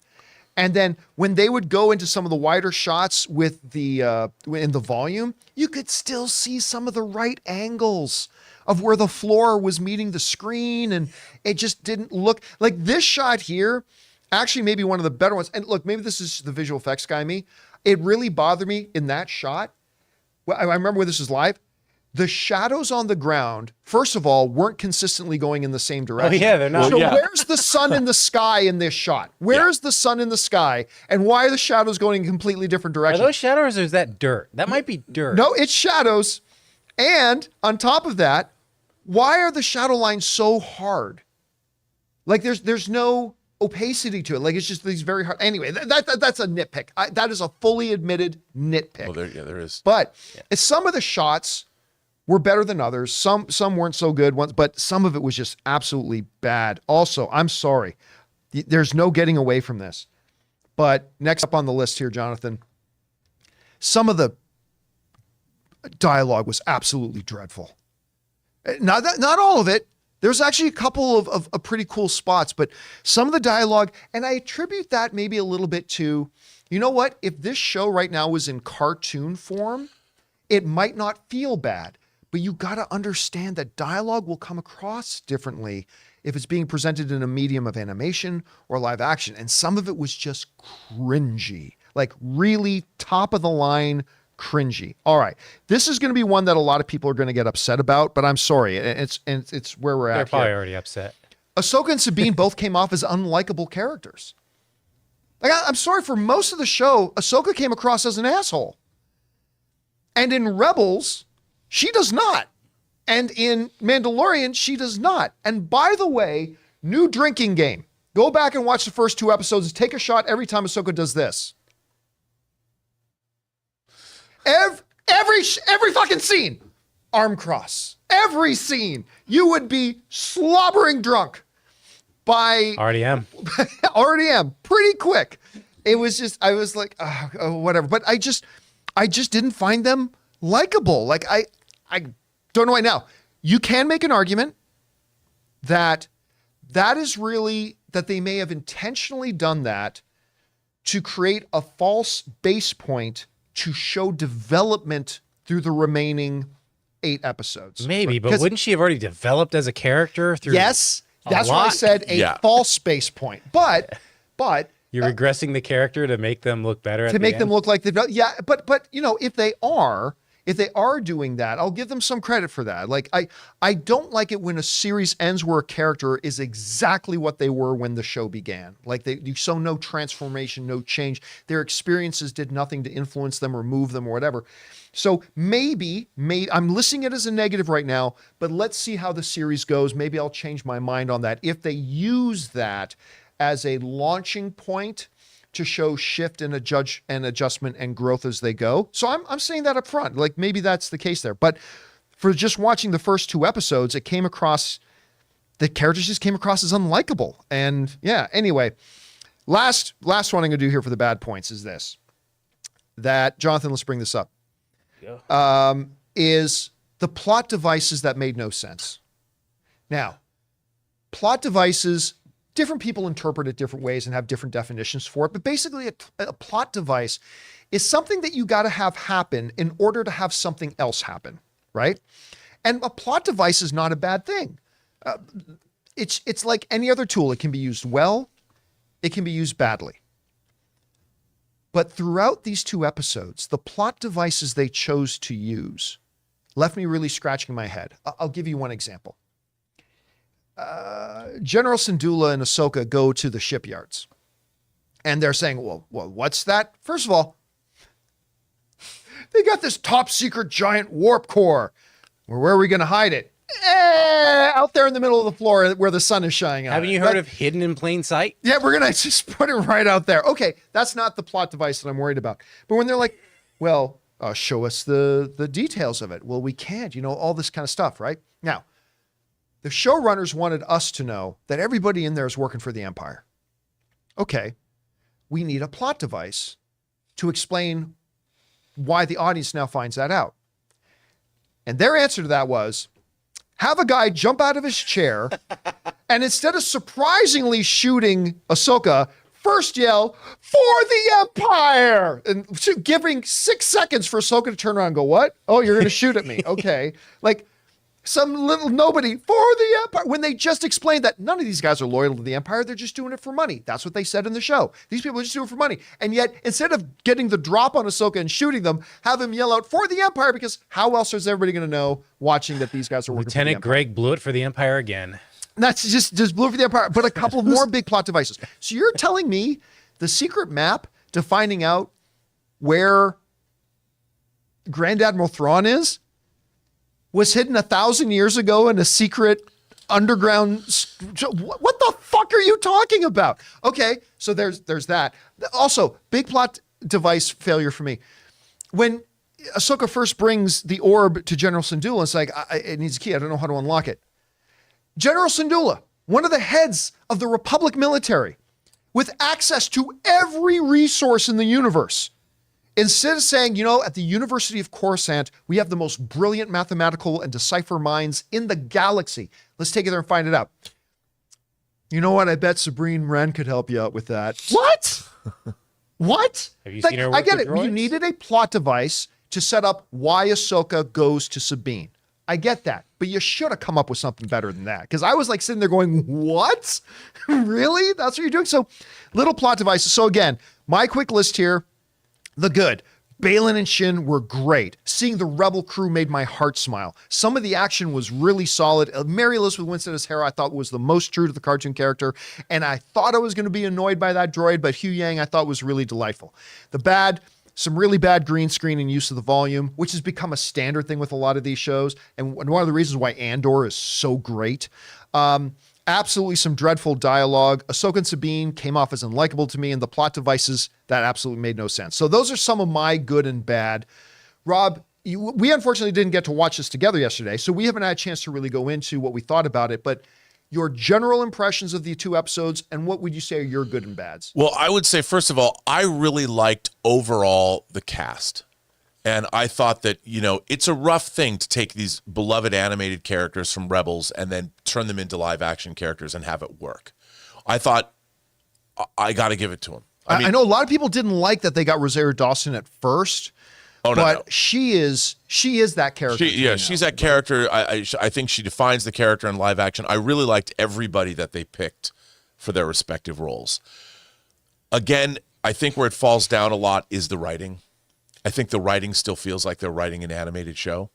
And then when they would go into some of the wider shots with the in the volume, you could still see some of the right angles of where the floor was meeting the screen, and it just didn't look like this shot here. Actually, maybe one of the better ones. And look, maybe this is the visual effects guy in me. It really bothered me in that shot. Well, I remember when this was live. The shadows on the ground, first of all, weren't consistently going in the same direction. yeah, they're not. So Yeah. where's the sun in the sky in this shot? Where's the sun in the sky? And why are the shadows going in completely different Are directions? those shadows or is that dirt? That might be dirt. No, it's shadows. And on top of that, why are the shadow lines so hard? Like there's no opacity to it. Like it's just these very hard. Anyway, that's a nitpick. That is a fully admitted nitpick. Well, there is. But it's some of the shots were better than others. Some weren't so good ones, but some of it was just absolutely bad. Also, I'm sorry. There's no getting away from this. But next up on the list here, Jonathan, some of the dialogue was absolutely dreadful. Not all of it. There's actually a couple of pretty cool spots, but some of the dialogue, and I attribute that maybe a little bit to, you know what? If this show right now was in cartoon form, it might not feel bad, but you got to understand that dialogue will come across differently if it's being presented in a medium of animation or live action. And some of it was just cringy, like really top of the line cringy. All right. This is going to be one that a lot of people are going to get upset about, but I'm sorry. It's where we're They're at probably here. already upset. Ahsoka and Sabine both came off as unlikable characters. Like, I'm sorry, for most of the show, Ahsoka came across as an asshole. And in Rebels, she does not. And in Mandalorian, she does not. And by the way, new drinking game. Go back and watch the first 2 episodes. Take a shot every time Ahsoka does this. Every fucking scene, arm cross. Every scene, you would be slobbering drunk by Already am. already am pretty quick. It was just, I was like, whatever. But I just didn't find them likable. Like I don't know why now. You can make an argument that is really that they may have intentionally done that to create a false base point to show development through the remaining 8 episodes. Maybe, but 'Cause- wouldn't she have already developed as a character through? Yes, that's why I lot? said a Yeah. false base point. But You're regressing the character to make them look better. to make them look like they've, yeah, but you know, if they are doing that, I'll give them some credit for that. Like I don't like it when a series ends where a character is exactly what they were when the show began. Like you saw no transformation, no change. Their experiences did nothing to influence them or move them or whatever. So maybe I'm listing it as a negative right now, but let's see how the series goes. Maybe I'll change my mind on that. If they use that as a launching point to show shift and adjustment and growth as they go. So I'm saying that up front, like maybe that's the case there. But for just watching the first 2 episodes, the characters just came across as unlikable. And yeah, anyway, last one I'm going to do here for the bad points is this. That, Jonathan, let's bring this up. Is the plot devices that made no sense. Now, plot devices, different people interpret it different ways and have different definitions for it. But basically, a plot device is something that you got to have happen in order to have something else happen, right? And a plot device is not a bad thing. It's like any other tool. It can be used well. It can be used badly. But throughout these 2 episodes, the plot devices they chose to use left me really scratching my head. I'll give you one example. General Syndulla and Ahsoka go to the shipyards. And they're saying, well, what's that? First of all, they got this top secret giant warp core. Well, where are we going to hide it? Out there in the middle of the floor where the sun is shining on Haven't it. you heard of hidden in plain sight? Yeah, we're going to just put it right out there. Okay, that's not the plot device that I'm worried about. But when they're like, well, show us the details of it. Well, we can't, all this kind of stuff, right? Now, the showrunners wanted us to know that everybody in there is working for the Empire. Okay, we need a plot device to explain why the audience now finds that out. And their answer to that was, have a guy jump out of his chair and instead of surprisingly shooting Ahsoka, first yell, for the Empire! And giving 6 seconds for Ahsoka to turn around and go, what? Oh, you're going to shoot at me. Okay. Like some little nobody, for the Empire. When they just explained that none of these guys are loyal to the Empire, they're just doing it for money. That's what they said in the show. These people are just doing it for money. And yet, instead of getting the drop on Ahsoka and shooting them, have him yell out, for the Empire, because how else is everybody going to know watching that these guys are working for the Lieutenant Empire? Greg blew it for the Empire again. That's just blew for the Empire, but a couple more big plot devices. So you're telling me the secret map to finding out where Grand Admiral Thrawn is was hidden 1,000 years ago in a secret underground. What the fuck are you talking about? Okay, so there's that. Also, big plot device failure for me. When Ahsoka first brings the orb to General Syndulla, it's like, it needs a key. I don't know how to unlock it. General Syndulla, one of the heads of the Republic military, with access to every resource in the universe, instead of saying, at the University of Coruscant, we have the most brilliant mathematical and decipher minds in the galaxy. Let's take it there and find it out. You know what? I bet Sabrine Wren could help you out with that. What? What? Have you seen her work I get with it. droids? You needed a plot device to set up why Ahsoka goes to Sabine. I get that, but you should have come up with something better than that. Because I was like sitting there going, what? Really? That's what you're doing? So little plot devices. So again, my quick list here, the good. Balin and Shin were great. Seeing the Rebel crew made my heart smile. Some of the action was really solid. Mary Elizabeth Winstead as Hera I thought was the most true to the cartoon character. And I thought I was going to be annoyed by that droid, but Hugh Yang I thought was really delightful. The bad, some really bad green screen and use of the volume, which has become a standard thing with a lot of these shows. And one of the reasons why Andor is so great. Absolutely some dreadful dialogue. Ahsoka and Sabine came off as unlikable to me, and the plot devices, that absolutely made no sense. So those are some of my good and bad. Rob, we unfortunately didn't get to watch this together yesterday, so we haven't had a chance to really go into what we thought about it, but your general impressions of the 2 episodes, and what would you say are your good and bads? Well, I would say, first of all, I really liked overall the cast. And I thought that, it's a rough thing to take these beloved animated characters from Rebels and then turn them into live action characters and have it work. I thought I got to give it to them. I know a lot of people didn't like that they got Rosario Dawson at first. But no. She is that character. She's that character. I think she defines the character in live action. I really liked everybody that they picked for their respective roles. Again, I think where it falls down a lot is the writing. I think the writing still feels like they're writing an animated show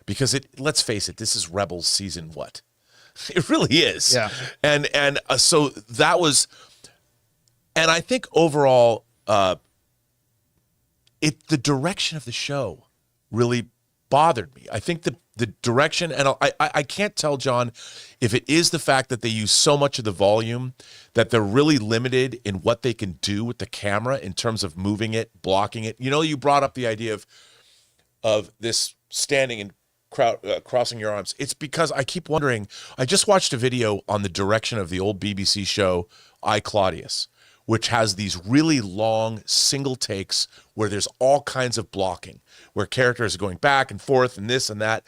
because let's face it, this is Rebels season what? It really is. Yeah. And so that was, and I think overall, the direction of the show really bothered me. I think the direction, and I can't tell, John, if it is the fact that they use so much of the volume that they're really limited in what they can do with the camera in terms of moving it, blocking it. You brought up the idea of this standing and crossing your arms. It's because I keep wondering, I just watched a video on the direction of the old BBC show, I, Claudius, which has these really long single takes where there's all kinds of blocking, where characters are going back and forth and this and that.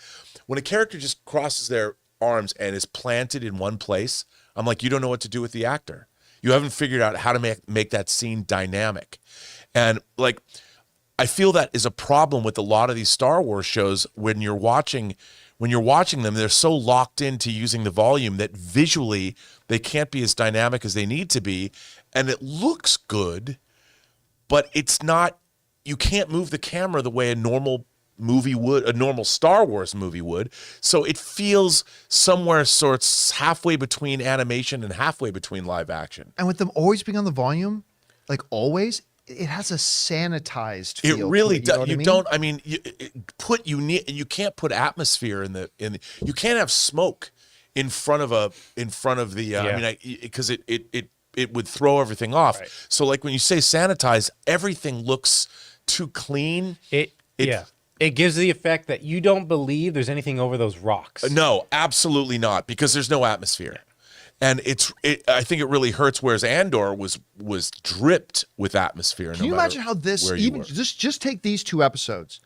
When a character just crosses their arms and is planted in one place, I'm like, you don't know what to do with the actor. You haven't figured out how to make that scene dynamic. And like, I feel that is a problem with a lot of these Star Wars shows when you're watching them, they're so locked into using the volume that visually they can't be as dynamic as they need to be. And it looks good, but it's not, you can't move the camera the way a normal movie would, a normal Star Wars movie would. So it feels somewhere sorts halfway between animation and halfway between live action. And with them always being on the volume, like always, it has a sanitized feel. It really to it, does. you know You what I mean? don't. I mean, you can't put atmosphere in the. You can't have smoke in front of the. Yeah. I mean, because it would throw everything off. Right. So like when you say sanitize, everything looks too clean. It gives the effect that you don't believe there's anything over those rocks. No, absolutely not, because there's no atmosphere. And I think it really hurts. Whereas Andor was dripped with atmosphere. Can you imagine how this, even just take these 2 episodes,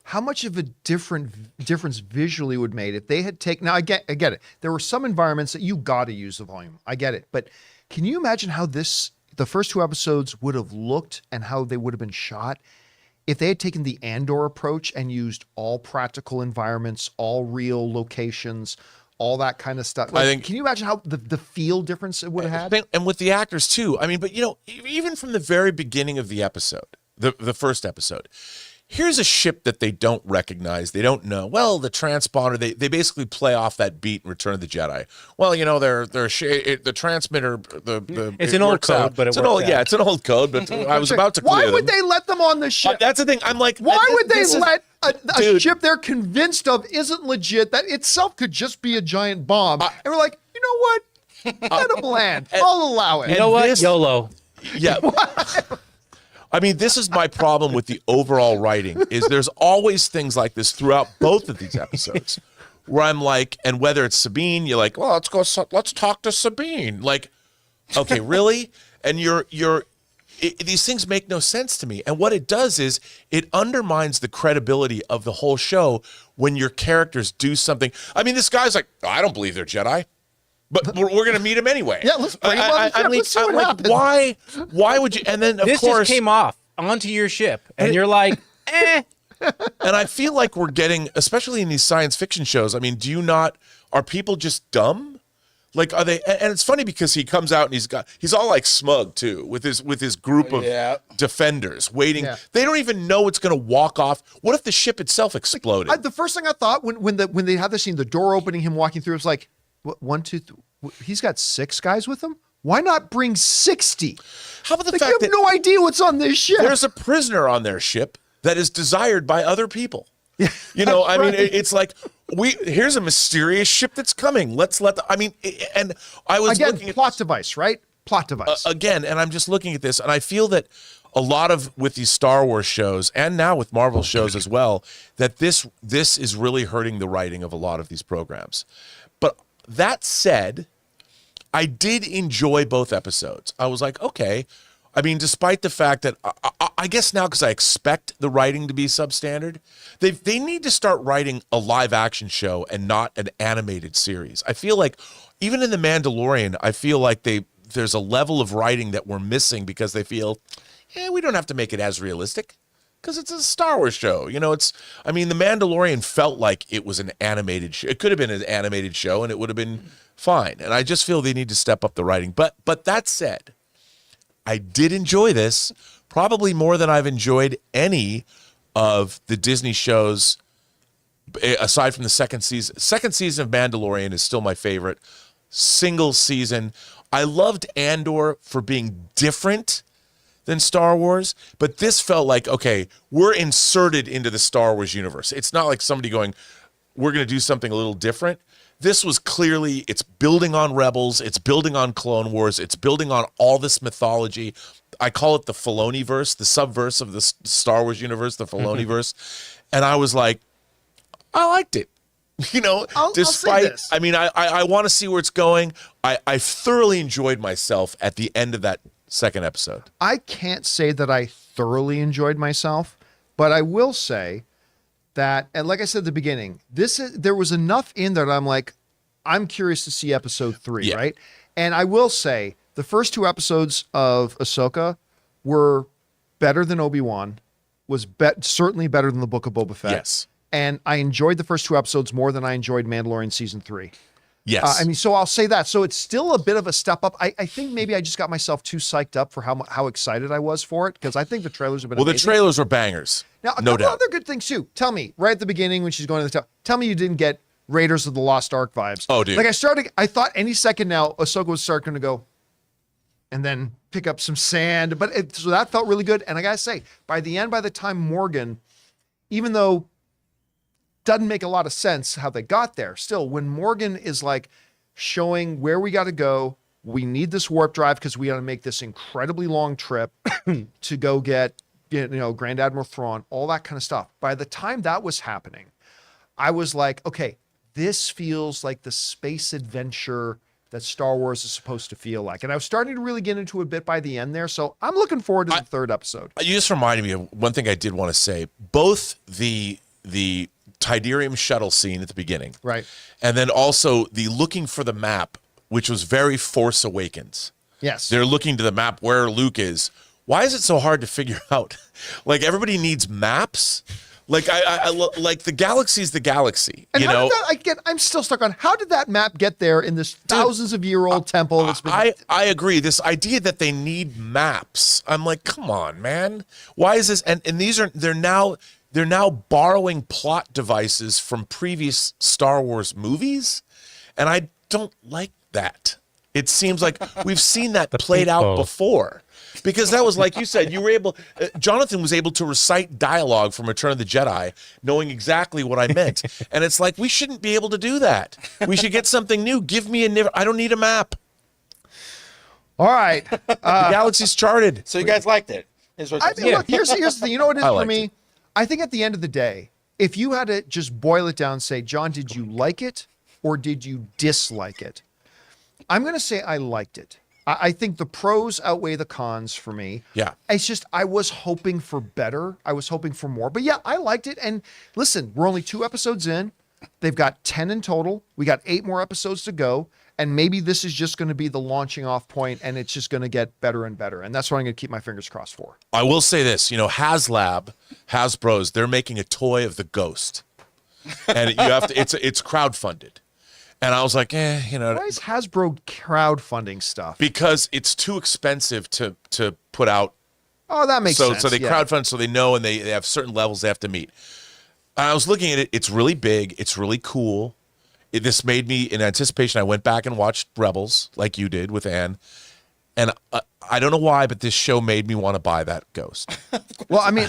how much of a difference visually would made if they had taken, now I get it. There were some environments that you got to use the volume. I get it. But can you imagine how the first 2 episodes would have looked and how they would have been shot if they had taken the Andor approach and used all practical environments, all real locations, all that kind of stuff? Like, I think, can you imagine how the feel difference it would have had? And with the actors too. I mean, but even from the very beginning of the episode, the first episode, here's a ship that they don't recognize. They don't know. Well, the transponder, they basically play off that beat in Return of the Jedi. Well, the transmitter, It's an old code, but it's an old code, but I was about to clear Why would them. they let them on the ship? That's the thing. I'm like, Why would they this is- let a Dude. ship they're convinced of isn't legit, that itself could just be a giant bomb? And we're like, you know what? Let them land. I'll allow it. You know what? this- YOLO. Yeah. I mean, this is my problem with the overall writing, is there's always things like this throughout both of these episodes where I'm like, and whether it's Sabine, you're like, well, let's talk to Sabine. Like, okay, really? And these things make no sense to me. And what it does is it undermines the credibility of the whole show when your characters do something. I mean, this guy's like, I don't believe they're Jedi. But we're going to meet him anyway. Yeah, let's bring him on the ship. Let's see what happens. Why would you? And then of This course, just came off onto your ship, and you're like, eh. and I feel like we're getting, especially in these science fiction shows. I mean, are people just dumb? Like, are they? And it's funny because he comes out and he's all like smug too, with his group of defenders waiting. Yeah. They don't even know it's going to walk off. What if the ship itself exploded? The first thing I thought when they had the scene, the door opening, him walking through, it's like, what, 1, 2, 3, he's got 6 guys with him? Why not bring 60? How about the Like, fact you have that no idea what's on this ship. there's a prisoner on their ship that is desired by other people? You know, I mean, it's like here's a mysterious ship that's coming. And I was Again, looking at plot device, right? Plot device. again, and I'm just looking at this, and I feel that a lot of with these Star Wars shows, and now with Marvel shows as well, that this is really hurting the writing of a lot of these programs. But that said, I did enjoy both episodes. I was like, okay. I mean, despite the fact that I guess now, because I expect the writing to be substandard, they need to start writing a live action show and not an animated series. I feel like even in The Mandalorian, I feel like there's a level of writing that we're missing because they feel, we don't have to make it as realistic because it's a Star Wars show. You know, The Mandalorian felt like it was an animated show. It could have been an animated show and it would have been fine. And I just feel they need to step up the writing. But that said, I did enjoy this probably more than I've enjoyed any of the Disney shows aside from the second season. Second season of Mandalorian is still my favorite single season. I loved Andor for being different than Star Wars, but this felt like, okay, we're inserted into the Star Wars universe. It's not like somebody going, we're going to do something a little different. This was clearly, it's building on Rebels, it's building on Clone Wars, it's building on all this mythology. I call it the Filoni-verse, the subverse of the Star Wars universe, the Filoni-verse. And I was like, I liked it. You know, I'll say this. I mean, I want to see where it's going. I thoroughly enjoyed myself at the end of that second episode. I can't say that I thoroughly enjoyed myself, but I will say that, and like I said at the beginning, there was enough in there that I'm like, I'm curious to see episode 3, Yeah. right? And I will say the first 2 episodes of Ahsoka were better than Obi-Wan, was certainly better than the Book of Boba Fett. Yes. And I enjoyed the first 2 episodes more than I enjoyed Mandalorian season 3. Yes. I mean, so I'll say that. So it's still a bit of a step up. I think maybe I just got myself too psyched up for how excited I was for it, because I think the trailers have been Well, the amazing. trailers were bangers. Now, a no couple doubt. other good things too. Tell me, right at the beginning when she's going to the town, tell me you didn't get Raiders of the Lost Ark vibes. Oh, dude. Like I thought any second now, Ahsoka was starting to go, and then pick up some sand. But so that felt really good. And I gotta say, by the end, by the time Morgan, even though doesn't make a lot of sense how they got there, still when Morgan is like showing where we got to go, we need this warp drive because we got to make this incredibly long trip to go get, Grand Admiral Thrawn, all that kind of stuff. By the time that was happening, I was like, okay, this feels like the space adventure that Star Wars is supposed to feel like. And I was starting to really get into it a bit by the end there. So I'm looking forward to the third episode. You just reminded me of one thing I did want to say. Both the Tidarium shuttle scene at the beginning, Right. and then also the looking for the map, which was very Force Awakens. Yes. They're looking to the map where Luke is. Why is it so hard to figure out? Like, everybody needs maps. Like, I like the galaxy's the galaxy. And how did that, I'm still stuck on how did that map get there in this thousands of year old temple that's been I agree. This idea that they need maps. I'm like, come on, man. Why is this? And they're now borrowing plot devices from previous Star Wars movies, and I don't like that. It seems like we've seen that played out before. Because that was, like you said, you were able, Jonathan was able to recite dialogue from Return of the Jedi, knowing exactly what I meant. And it's like, we shouldn't be able to do that. We should get something new. Give me I don't need a map. All right. The galaxy's charted. So you guys liked it? Is what I you're mean, saying. look, here's the thing. You know what it is I for liked me? it. I think at the end of the day, if you had to just boil it down and say, John, did you like it or did you dislike it? I'm going to say I liked it. I think the pros outweigh the cons for me. Yeah. It's just I was hoping for better. I was hoping for more. But yeah, I liked it. And listen, we're only 2 episodes in. They've got 10 in total. We got 8 more episodes to go. And maybe this is just going to be the launching off point and it's just going to get better and better. And that's what I'm going to keep my fingers crossed for. I will say this, Hasbro's, they're making a toy of the Ghost. And you have to, it's crowdfunded. And I was like, Why is Hasbro crowdfunding stuff? because it's too expensive to put out. Oh, that makes sense. So they crowdfund, so they know, and they have certain levels they have to meet. I was looking at it. It's really big. It's really cool. This made me, in anticipation, I went back and watched Rebels, like you did with Anne. And I don't know why, but this show made me want to buy that Ghost. Well, I mean,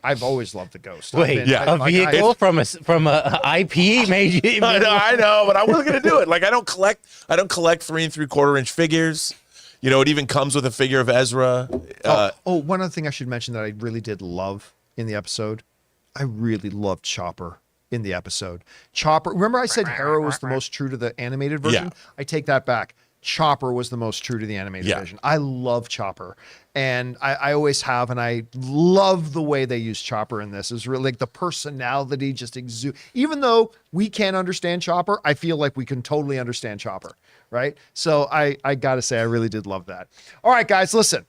I've always loved the Ghost. Wait, a vehicle from a IP made you? I know, but I wasn't going to do it. Like, I don't collect 3 3/4 inch figures. It even comes with a figure of Ezra. One other thing I should mention that I really did love in the episode. I really loved Chopper in the episode. Chopper, remember I said Hera was the most true to the animated version? Yeah. I take that back. Chopper was the most true to the animated version. I love Chopper. And I always have, and I love the way they use Chopper in this. It's really like the personality just exudes. Even though we can't understand Chopper, I feel like we can totally understand Chopper, right? So I got to say, I really did love that. All right, guys, listen.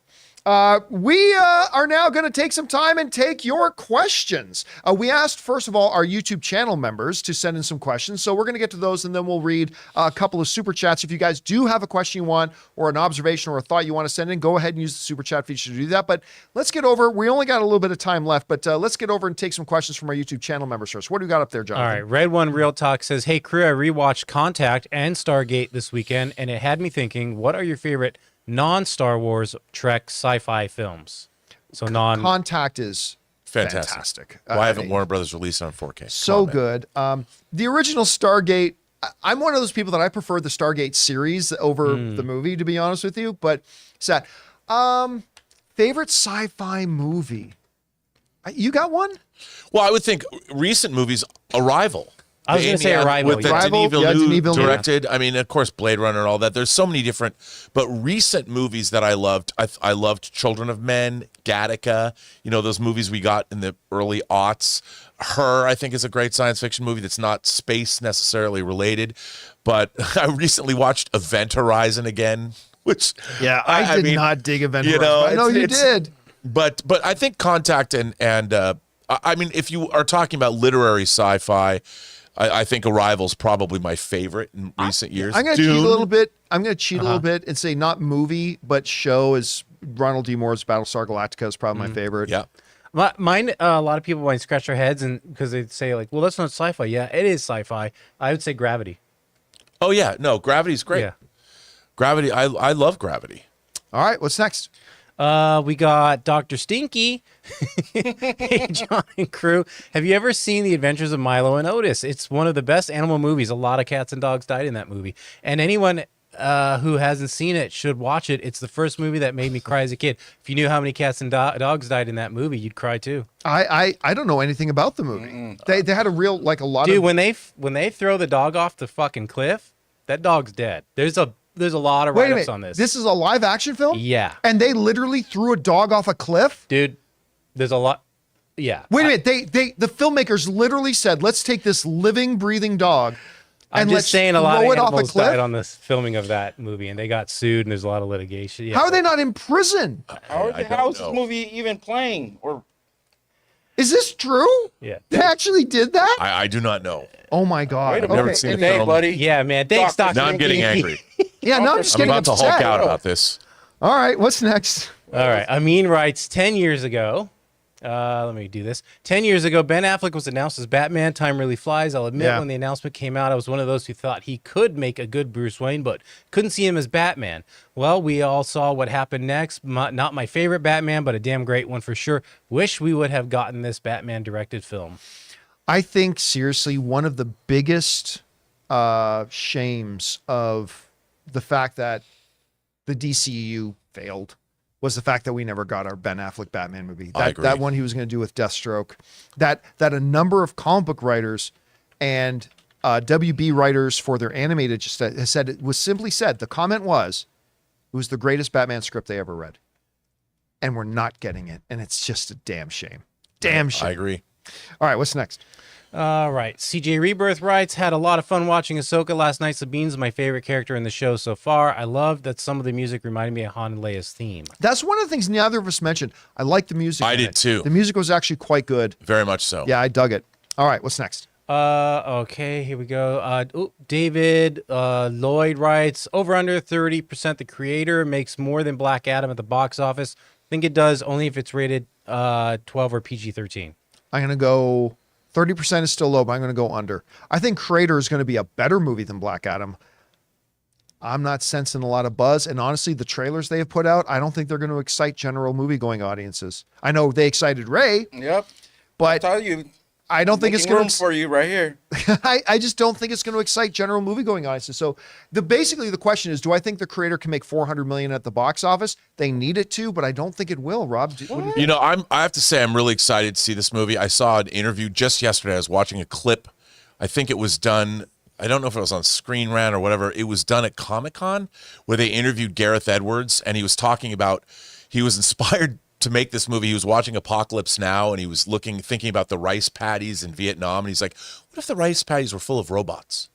We are now going to take some time and take your questions. We asked, first of all, our YouTube channel members to send in some questions. So we're going to get to those and then we'll read a couple of super chats. If you guys do have a question you want or an observation or a thought you want to send in, go ahead and use the super chat feature to do that. But let's get over. We only got a little bit of time left, but let's get over and take some questions from our YouTube channel members first. What do we got up there, Jonathan? All right. Red One Real Talk says, hey, crew, I rewatched Contact and Stargate this weekend, and it had me thinking, what are your favorite non-Star Wars Trek sci-fi films? So Contact is fantastic. Why haven't Warner Brothers released it on 4K? So good. The original Stargate, I'm one of those people that I prefer the Stargate series over the movie, to be honest with you. But sad. Favorite sci-fi movie? You got one? Well, I would think recent movies, Arrival. I was going to say Arrival. With the Arrival, Denis Villeneuve yeah. directed. I mean, of course, Blade Runner and all that. There's so many different, but recent movies that I loved. I loved Children of Men, Gattaca, those movies we got in the early aughts. Her, I think, is a great science fiction movie that's not space necessarily related. But I recently watched Event Horizon again, which... Yeah, I did not dig Event Horizon. I know you did. But I think Contact and I mean, if you are talking about literary sci-fi, I think Arrival's probably my favorite in recent years. I'm going to cheat a little bit. I'm going to cheat a little bit and say not movie, but show is Ronald D. Moore's Battlestar Galactica is probably my favorite. Yeah. Mine, a lot of people might scratch their heads and because they say like, well, that's not sci-fi. Yeah, it is sci-fi. I would say Gravity. Oh, yeah. No, Gravity's great. Yeah. Gravity, I love Gravity. All right, what's next? We got Dr. Stinky. Hey, John and crew. Have you ever seen The Adventures of Milo and Otis? It's one of the best animal movies. A lot of cats and dogs died in that movie. And anyone who hasn't seen it should watch it. It's the first movie that made me cry as a kid. If you knew how many cats and dogs died in that movie, you'd cry too. I don't know anything about the movie. They had a real, like a lot Dude, of... when they throw the dog off the fucking cliff, that dog's dead. There's a lot of Wait a write-ups minute, on this. this is a live action film? Yeah. And they literally threw a dog off a cliff? Dude, there's a lot. Yeah. Wait a minute, the filmmakers literally said, let's take this living, breathing dog I'm and just let's saying a lot of throw it off a animals cliff? died on this filming of that movie, and they got sued, and there's a lot of litigation. Yeah. How are they not in prison? How I don't is know. this movie even playing? Or Is this true? Yeah. They actually did that? I do not know. Oh my God. wait a never minute. seen the Hey, film. buddy. Yeah, man. Thanks, Doctor- Doctor. Now I'm getting angry. Yeah, no, I'm just I'm getting about to upset. Hulk out about this. All right, what's next? All right. Amin writes, 10 years ago. Let me do this. 10 years ago, Ben Affleck was announced as Batman. Time really flies. I'll admit, Yeah. when the announcement came out, I was one of those who thought he could make a good Bruce Wayne, but couldn't see him as Batman. Well, we all saw what happened next. Not my favorite Batman, but a damn great one for sure. Wish we would have gotten this Batman-directed film. I think, seriously, one of the biggest shames of the fact that the DCEU failed was the fact that we never got our Ben Affleck Batman movie. I agree. That one he was going to do with Deathstroke. That a number of comic book writers and WB writers for their animated just has said, it was simply said, the comment was, it was the greatest Batman script they ever read. And we're not getting it. And it's just a damn shame. Damn shame. I agree. All right, what's next? All right. CJ Rebirth writes, had a lot of fun watching Ahsoka last night. Sabine's my favorite character in the show so far. I love that some of the music reminded me of Han and Leia's theme. That's one of the things neither of us mentioned. I like the music. I in did it. too. The music was actually quite good. Very much so. Yeah, I dug it. All right, what's next? Okay, here we go. David Lloyd writes, over under 30%. The creator makes more than Black Adam at the box office. I think it does only if it's rated 12 or PG-13. I'm going to go 30% is still low, but I'm going to go under. I think Crater is going to be a better movie than Black Adam. I'm not sensing a lot of buzz. And honestly, the trailers they have put out, I don't think they're going to excite general movie-going audiences. I know they excited Ray, Yep. but Tell you. I don't think it's going room for you right here. I just don't think it's going to excite general movie-going audiences. So basically the question is, do I think the creator can make $400 million at the box office? They need it to, but I don't think it will. Rob, what do you think? You know, I have to say I'm really excited to see this movie. I saw an interview just yesterday. I was watching a clip. I think it was done, I don't know if it was on Screen Rant or whatever. It was done at Comic-Con where they interviewed Gareth Edwards, and he was talking about, he was inspired to make this movie. He was watching Apocalypse Now, and he was thinking about the rice paddies in Vietnam, and he's like, what if the rice paddies were full of robots?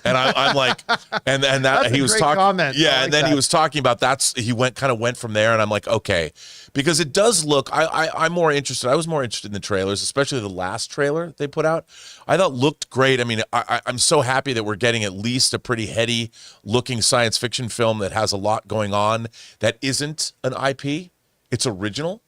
And I'm like, and that That's he a was great talking, comment. I yeah, like and then that. he was talking about he kind of went from there, and I'm like, okay, because it does look. I'm more interested. I was more interested in the trailers, especially the last trailer they put out. I thought looked great. I mean, I'm so happy that we're getting at least a pretty heady looking science fiction film that has a lot going on that isn't an IP. It's original.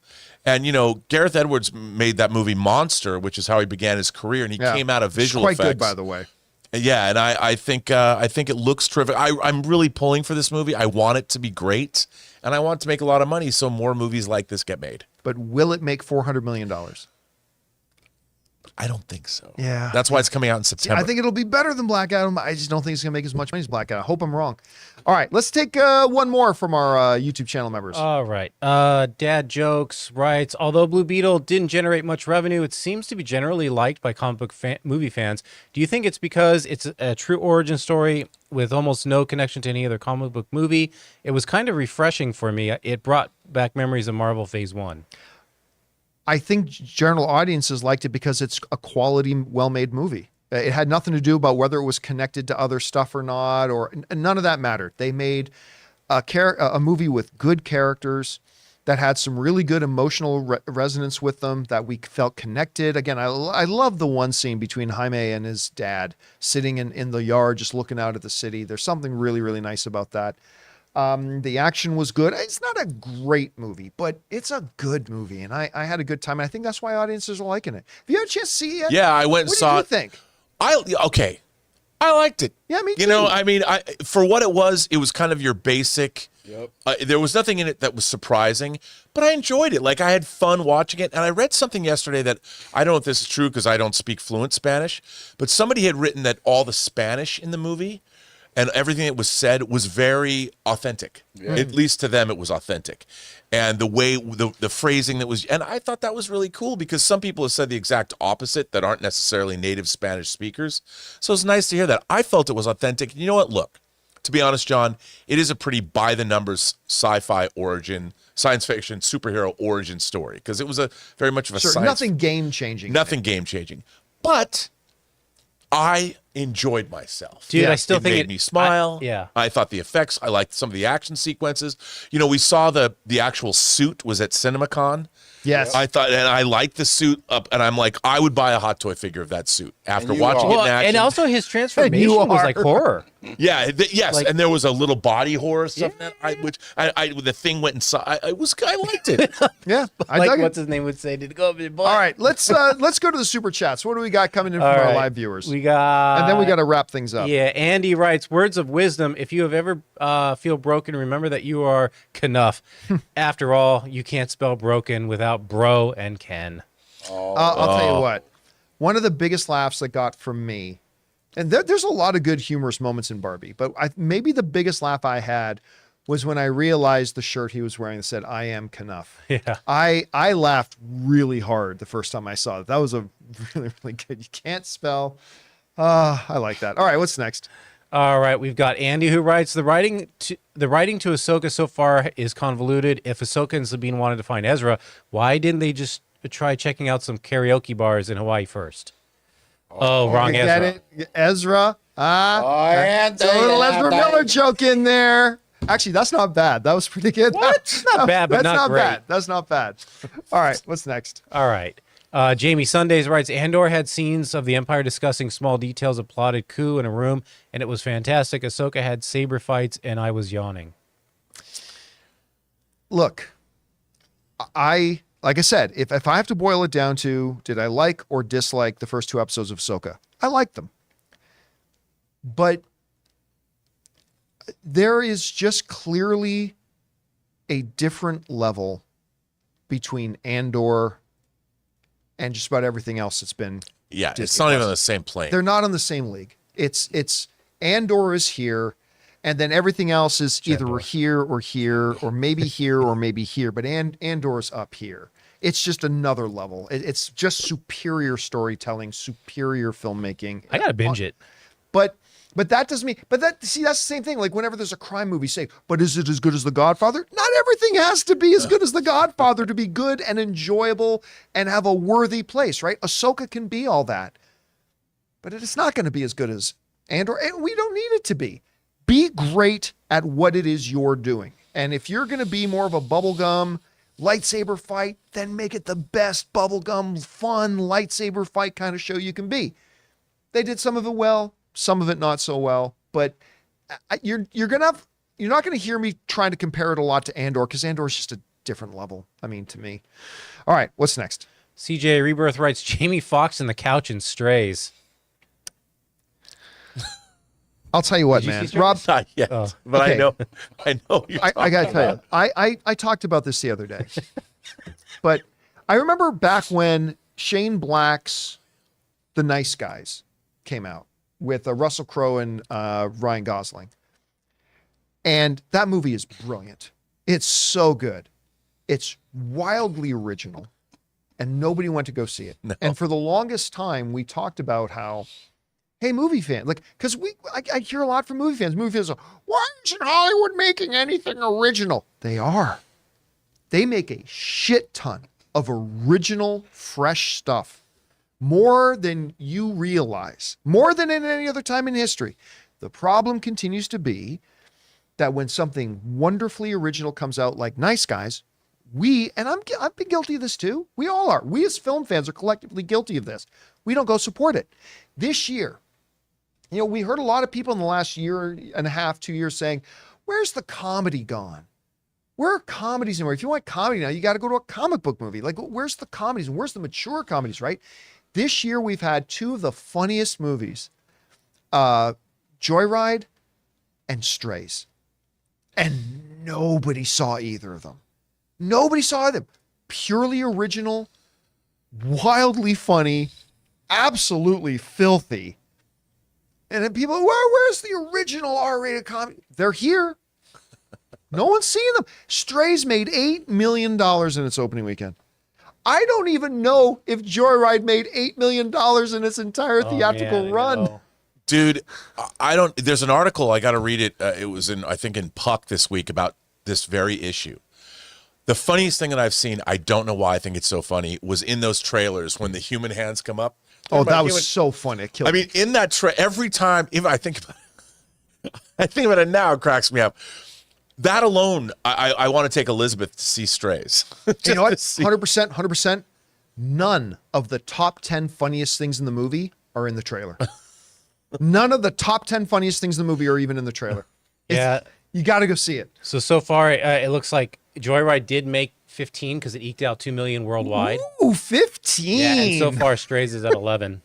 And, you know, Gareth Edwards made that movie Monster, which is how he began his career, and he came out of visual Quite effects. good, by the way. Yeah, and I think it looks terrific. I'm really pulling for this movie. I want it to be great, and I want it to make a lot of money so more movies like this get made. But will it make $400 million? I don't think so. Yeah. That's why it's coming out in September. I think it'll be better than Black Adam. I just don't think it's going to make as much money as Black Adam. I hope I'm wrong. All right, let's take one more from our YouTube channel members. All right. Dad Jokes writes, although Blue Beetle didn't generate much revenue, it seems to be generally liked by comic book movie fans. Do you think it's because it's a true origin story with almost no connection to any other comic book movie? It was kind of refreshing for me. It brought back memories of Marvel Phase 1. I think general audiences liked it because it's a quality, well-made movie. It had nothing to do about whether it was connected to other stuff or not, or none of that mattered. They made a movie with good characters that had some really good emotional resonance with them, that we felt connected. Again, I love the one scene between Jaime and his dad sitting in the yard just looking out at the city. There's something really, really nice about that. The action was good. It's not a great movie, but it's a good movie, and I had a good time. And I think that's why audiences are liking it. Have you had a chance to see it yet? Yeah, I went and What saw did you it. think? Okay. I liked it. Yeah, me You know, too. I mean, for what it was kind of your basic. Yep. There was nothing in it that was surprising, but I enjoyed it. Like, I had fun watching it. And I read something yesterday that I don't know if this is true because I don't speak fluent Spanish, but somebody had written that all the Spanish in the movie and everything that was said was very authentic. At least to them, it was authentic. And the way, the phrasing that was, and I thought that was really cool because some people have said the exact opposite that aren't necessarily native Spanish speakers. So it's nice to hear that. I felt it was authentic. You know what? Look, to be honest, John, it is a pretty by the numbers sci-fi origin, science fiction superhero origin story because it was a very much of a Sure, science. nothing game changing. Nothing game changing, but I enjoyed myself. Dude, Yeah. I still think made me smile. yeah. I thought the effects. I liked some of the action sequences. You know, we saw the actual suit was at CinemaCon. Yes. I thought, and I liked the suit up, and I'm like, I would buy a hot toy figure of that suit after And you watching are. it Well, in action. and also his transformation was like horror. Yeah, yes, Like- and there was a little body horror stuff that the thing went inside. I liked it. yeah. I Like dug what's it. his name would say, did it go up in your butt? All right, let's go to the super chats. What do we got coming in from All our right. live viewers? We got and then we got to wrap things up. Yeah, Andy writes, words of wisdom. If you have ever feel broken, remember that you are Knuff. After all, you can't spell broken without bro and Ken. I'll tell you what. One of the biggest laughs that got from me, and there's a lot of good humorous moments in Barbie, but maybe the biggest laugh I had was when I realized the shirt he was wearing that said, I am Knuff. Yeah. I laughed really hard the first time I saw it. That was a really, really good. You can't spell. I like that. All right, what's next? All right, we've got Andy who writes, the writing to Ahsoka so far is convoluted. If Ahsoka and Sabine wanted to find Ezra, why didn't they just try checking out some karaoke bars in Hawaii first? Oh, wrong You Ezra. get it? Ezra. and There's a little Ezra Miller joke in there. Actually, that's not bad. That was pretty good. What? Not bad, but that's not great. bad. That's not bad. All right, what's next? All right. Jamie Sundays writes, Andor had scenes of the Empire discussing small details of plotted coup in a room, and it was fantastic. Ahsoka had saber fights, and I was yawning. Look, like I said, if I have to boil it down to, did I like or dislike the first two episodes of Ahsoka? I liked them. But there is just clearly a different level between Andor and just about everything else that's been. Yeah, it's Disney not even Plus. on the same plane. They're not on the same league. It's Andor is here, and then everything else is either here, or maybe here, or maybe here. But Andor's up here. It's just another level. It's just superior storytelling, superior filmmaking. I got to binge it. But that doesn't mean. But that's the same thing. Like whenever there's a crime movie, say, but is it as good as The Godfather? Not everything has to be as good as The Godfather to be good and enjoyable and have a worthy place, right? Ahsoka can be all that, but it's not going to be as good as Andor, and we don't need it to be. Be great at what it is you're doing, and if you're going to be more of a bubblegum lightsaber fight, then make it the best bubblegum fun lightsaber fight kind of show you can be. They did some of it well, some of it not so well, but you're not going to hear me trying to compare it a lot to Andor because Andor is just a different level. I mean, to me. All right, what's next? CJ Rebirth writes, Jamie Foxx in the couch and Strays. I'll tell you what, Did you man. see Strays? Rob, Not yet, Oh. but Okay. I know. You're I got to talking tell about. you, I talked about this the other day, but I remember back when Shane Black's The Nice Guys came out with Russell Crowe and Ryan Gosling. And that movie is brilliant. It's so good. It's wildly original, and nobody went to go see it. No. And for the longest time, we talked about how, hey, movie fan, like, because I hear a lot from movie fans. Movie fans are, why isn't Hollywood making anything original? They are. They make a shit ton of original, fresh stuff. More than you realize. More than in any other time in history. The problem continues to be that when something wonderfully original comes out like Nice Guys, I've been guilty of this too. We all are. We as film fans are collectively guilty of this. We don't go support it. This year, we heard a lot of people in the last year and a half, 2 years saying, where's the comedy gone? Where are comedies anymore? If you want comedy now, you got to go to a comic book movie. Like, where's the comedies? And where's the mature comedies, right? This year, we've had two of the funniest movies Joyride and Strays. And nobody saw either of them. Nobody saw them. Purely original, wildly funny, absolutely filthy. And then people, where's the original R-rated comedy? They're here. No one's seen them. Strays made $8 million in its opening weekend. I don't even know if Joyride made $8 million in its entire theatrical run. Dude, I don't. There's an article, I got to read it. It was I think in Puck this week about this very issue. The funniest thing that I've seen, I don't know why I think it's so funny, was in those trailers when the human hands come up. Oh, that was so funny. It killed me. In that every time, even I think about it now, it cracks me up. That alone, I want to take Elizabeth to see Strays. You know what? 100%. None of the top 10 funniest things in the movie are in the trailer. None of the top 10 funniest things in the movie are even in the trailer. Yeah. You got to go see it. So far, it looks like Joyride did make 15 because it eked out 2 million worldwide. Ooh, 15. Yeah, and so far Strays is at 11.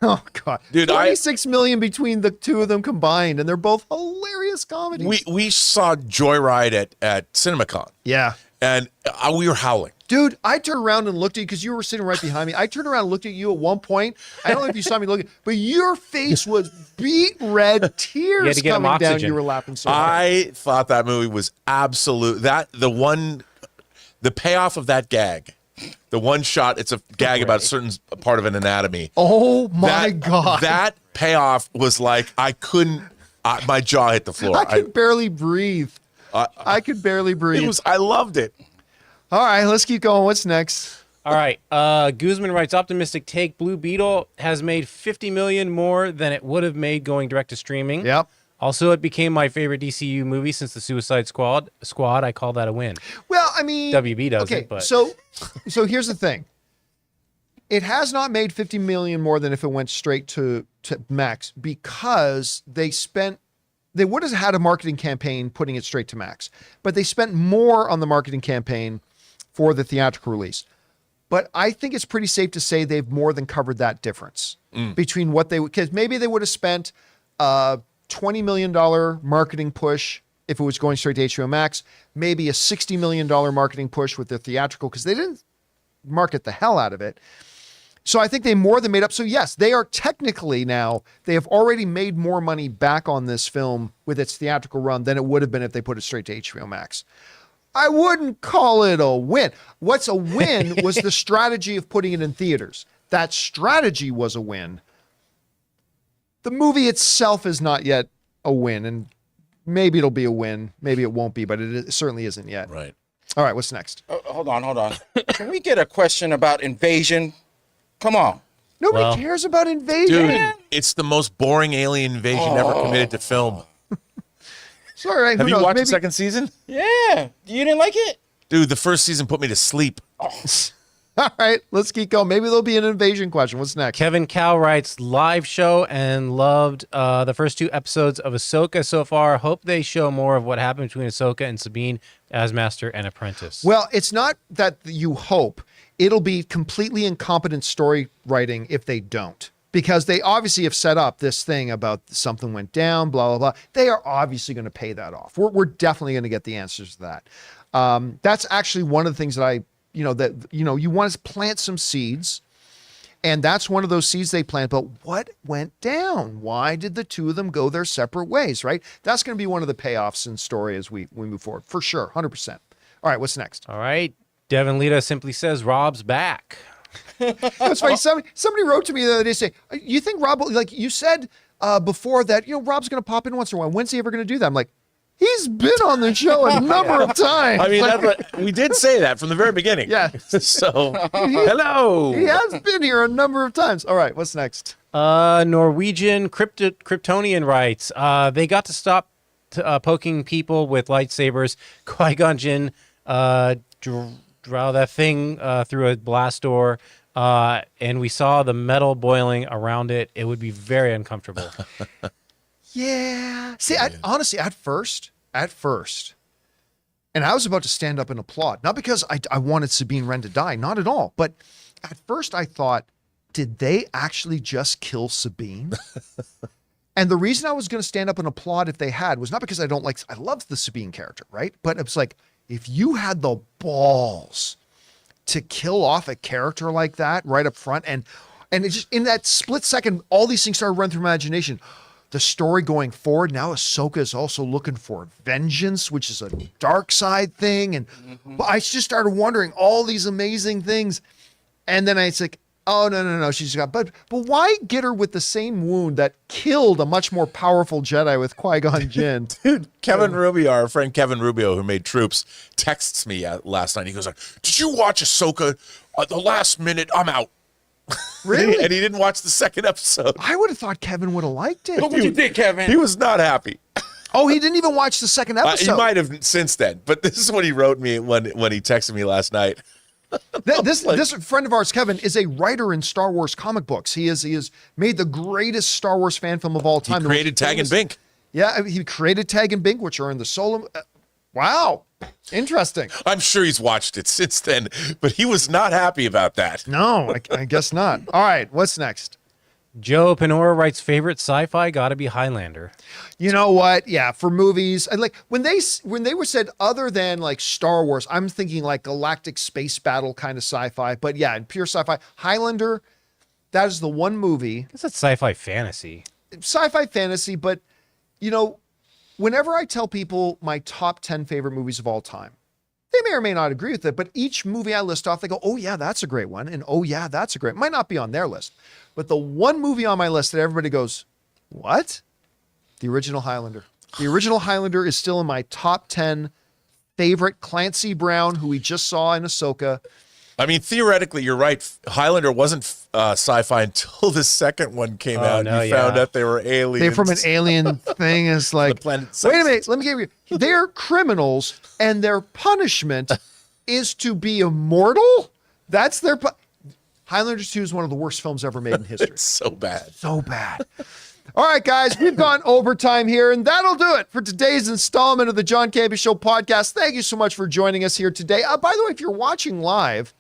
Oh, God. Dude, 26 million between the two of them combined, and they're both hilarious comedies. We saw Joyride at CinemaCon. Yeah. And we were howling. Dude, I turned around and looked at you because you were sitting right behind me. I turned around and looked at you at one point. I don't know if you saw me looking, but your face was beet red, tears to get coming down. oxygen. You were laughing so hard. I thought that movie was absolute. The payoff of that gag, the one shot, it's a gag about a certain part of an anatomy. Oh my God. That payoff was like, I couldn't, my jaw hit the floor. I could barely breathe. I could barely breathe. I loved it. All right, let's keep going. What's next? All right. Guzman writes, optimistic take. Blue Beetle has made 50 million more than it would have made going direct to streaming. Yep. Also, it became my favorite DCU movie since the Suicide Squad. I call that a win. Well, I mean, WB does okay, it, but so here's the thing. It has not made 50 million more than if it went straight to Max because they would have had a marketing campaign putting it straight to Max, but they spent more on the marketing campaign for the theatrical release. But I think it's pretty safe to say they've more than covered that difference between what because maybe they would have spent $20 million marketing push if it was going straight to HBO Max, maybe a $60 million marketing push with the theatrical because they didn't market the hell out of it. So I think they more than made up. So yes, they are technically now, they have already made more money back on this film with its theatrical run than it would have been if they put it straight to HBO Max. I wouldn't call it a win. What's a win was the strategy of putting it in theaters. That strategy was a win. The movie itself is not yet a win, and maybe it'll be a win. Maybe it won't be, but it certainly isn't yet. Right. All right, what's next? Oh, hold on. Can we get a question about Invasion? Come on. Nobody cares about Invasion. Dude, it's the most boring alien invasion ever committed to film. Sorry, Have you watched the second season? Yeah. You didn't like it? Dude, the first season put me to sleep. All right, let's keep going. Maybe there'll be an Invasion question. What's next? Kevin Cow writes, live show and loved the first 2 episodes of Ahsoka so far. Hope they show more of what happened between Ahsoka and Sabine as master and apprentice. Well, it's not that you hope. It'll be completely incompetent story writing if they don't. Because they obviously have set up this thing about something went down, blah, blah, blah. They are obviously going to pay that off. We're definitely going to get the answers to that. That's actually one of the things that you want to plant some seeds. And that's one of those seeds they plant. But what went down? Why did the two of them go their separate ways, right? That's going to be one of the payoffs in story as we move forward. For sure, 100%. All right, what's next? All right. Devin Lita simply says, Rob's back. That's funny. Somebody wrote to me the other day saying, you think Rob, like you said before that, Rob's going to pop in once in a while. When's he ever going to do that? I'm like, he's been on the show a number of times. I mean, we did say that from the very beginning. Yeah. So, hello. He has been here a number of times. All right, what's next? Norwegian Kryptonian writes, they got to stop poking people with lightsabers. Qui-Gon Jinn draw that thing through a blast door, and we saw the metal boiling around it. It would be very uncomfortable. Yeah. See, honestly, at first, and I was about to stand up and applaud, not because I wanted Sabine Wren to die, not at all, but at first I thought, did they actually just kill Sabine? And the reason I was going to stand up and applaud if they had was not because I love the Sabine character, right? But it's like, if you had the balls to kill off a character like that right up front, and it's just in that split second, all these things started running through my imagination. The story going forward, now Ahsoka is also looking for vengeance, which is a dark side thing. And I just started wondering all these amazing things. And then it's like, oh, no. She's got, but why get her with the same wound that killed a much more powerful Jedi with Qui-Gon Jinn? Dude, Kevin Rubio, our friend Kevin Rubio, who made Troops, texts me last night. He goes like, "Did you watch Ahsoka? The last minute, I'm out." Really? And he didn't watch the second episode. I would have thought Kevin would have liked it. What would you think, Kevin? He was not happy. Oh, he didn't even watch the second episode. He might have since then, but this is what he wrote me when he texted me last night. This friend of ours, Kevin, is a writer in Star Wars comic books. He has made the greatest Star Wars fan film of all He time. created Tag and Bink. Yeah, he created Tag and Bink, which are in the solo. Wow, interesting. I'm sure he's watched it since then, but he was not happy about that. No, I guess not. All right, what's next? Joe Panora writes, favorite sci-fi gotta be Highlander. You know what? Yeah, for movies, I like when they were said other than like Star Wars, I'm thinking like galactic space battle kind of sci-fi. But yeah, in pure sci-fi, Highlander, that is the one movie. It's that sci-fi fantasy. Sci-fi fantasy, but you know, whenever I tell people my top 10 favorite movies of all time, they may or may not agree with it, but each movie I list off, they go, oh yeah, that's a great one. And oh yeah, that's a great, might not be on their list. But the one movie on my list that everybody goes, what? The original Highlander. The original Highlander is still in my top 10 favorite. Clancy Brown, who we just saw in Ahsoka. I mean, theoretically, you're right. Highlander wasn't sci-fi until the second one came out. no, You found out they were aliens. They're from an alien thing. It's like, The planet wait a minute, let me give you. They're criminals, and their punishment is to be immortal. That's their. Highlander 2 is one of the worst films ever made in history. It's so bad. So bad. All right, guys, we've gone overtime here, and that'll do it for today's installment of the John Campea Show podcast. Thank you so much for joining us here today. By the way, if you're watching live,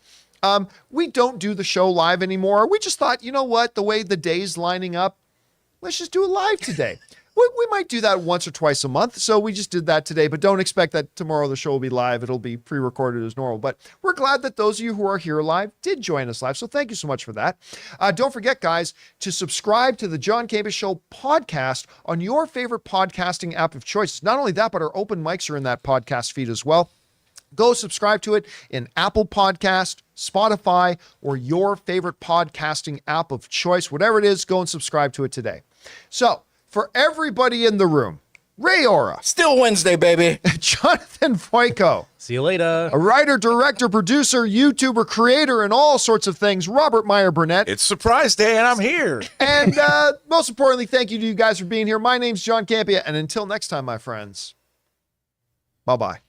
we don't do the show live anymore. We just thought, you know what, the way the day's lining up, let's just do it live today. We might do that once or twice a month, so we just did that today, but don't expect that tomorrow the show will be live. It'll be pre-recorded as normal, but we're glad that those of you who are here live did join us live, so thank you so much for that. Don't forget, guys, to subscribe to the John Campea Show podcast on your favorite podcasting app of choice. Not only that, but our open mics are in that podcast feed as well. Go subscribe to it in Apple Podcast, Spotify, or your favorite podcasting app of choice. Whatever it is, go and subscribe to it today. So, for everybody in the room, Ray Ora, Still Wednesday, baby. Jonathan Foyko, See you later. a writer, director, producer, YouTuber, creator, and all sorts of things, Robert Meyer Burnett. It's surprise day, and I'm here. And most importantly, thank you to you guys for being here. My name's John Campea, and until next time, my friends, bye-bye.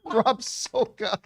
Rob Soka.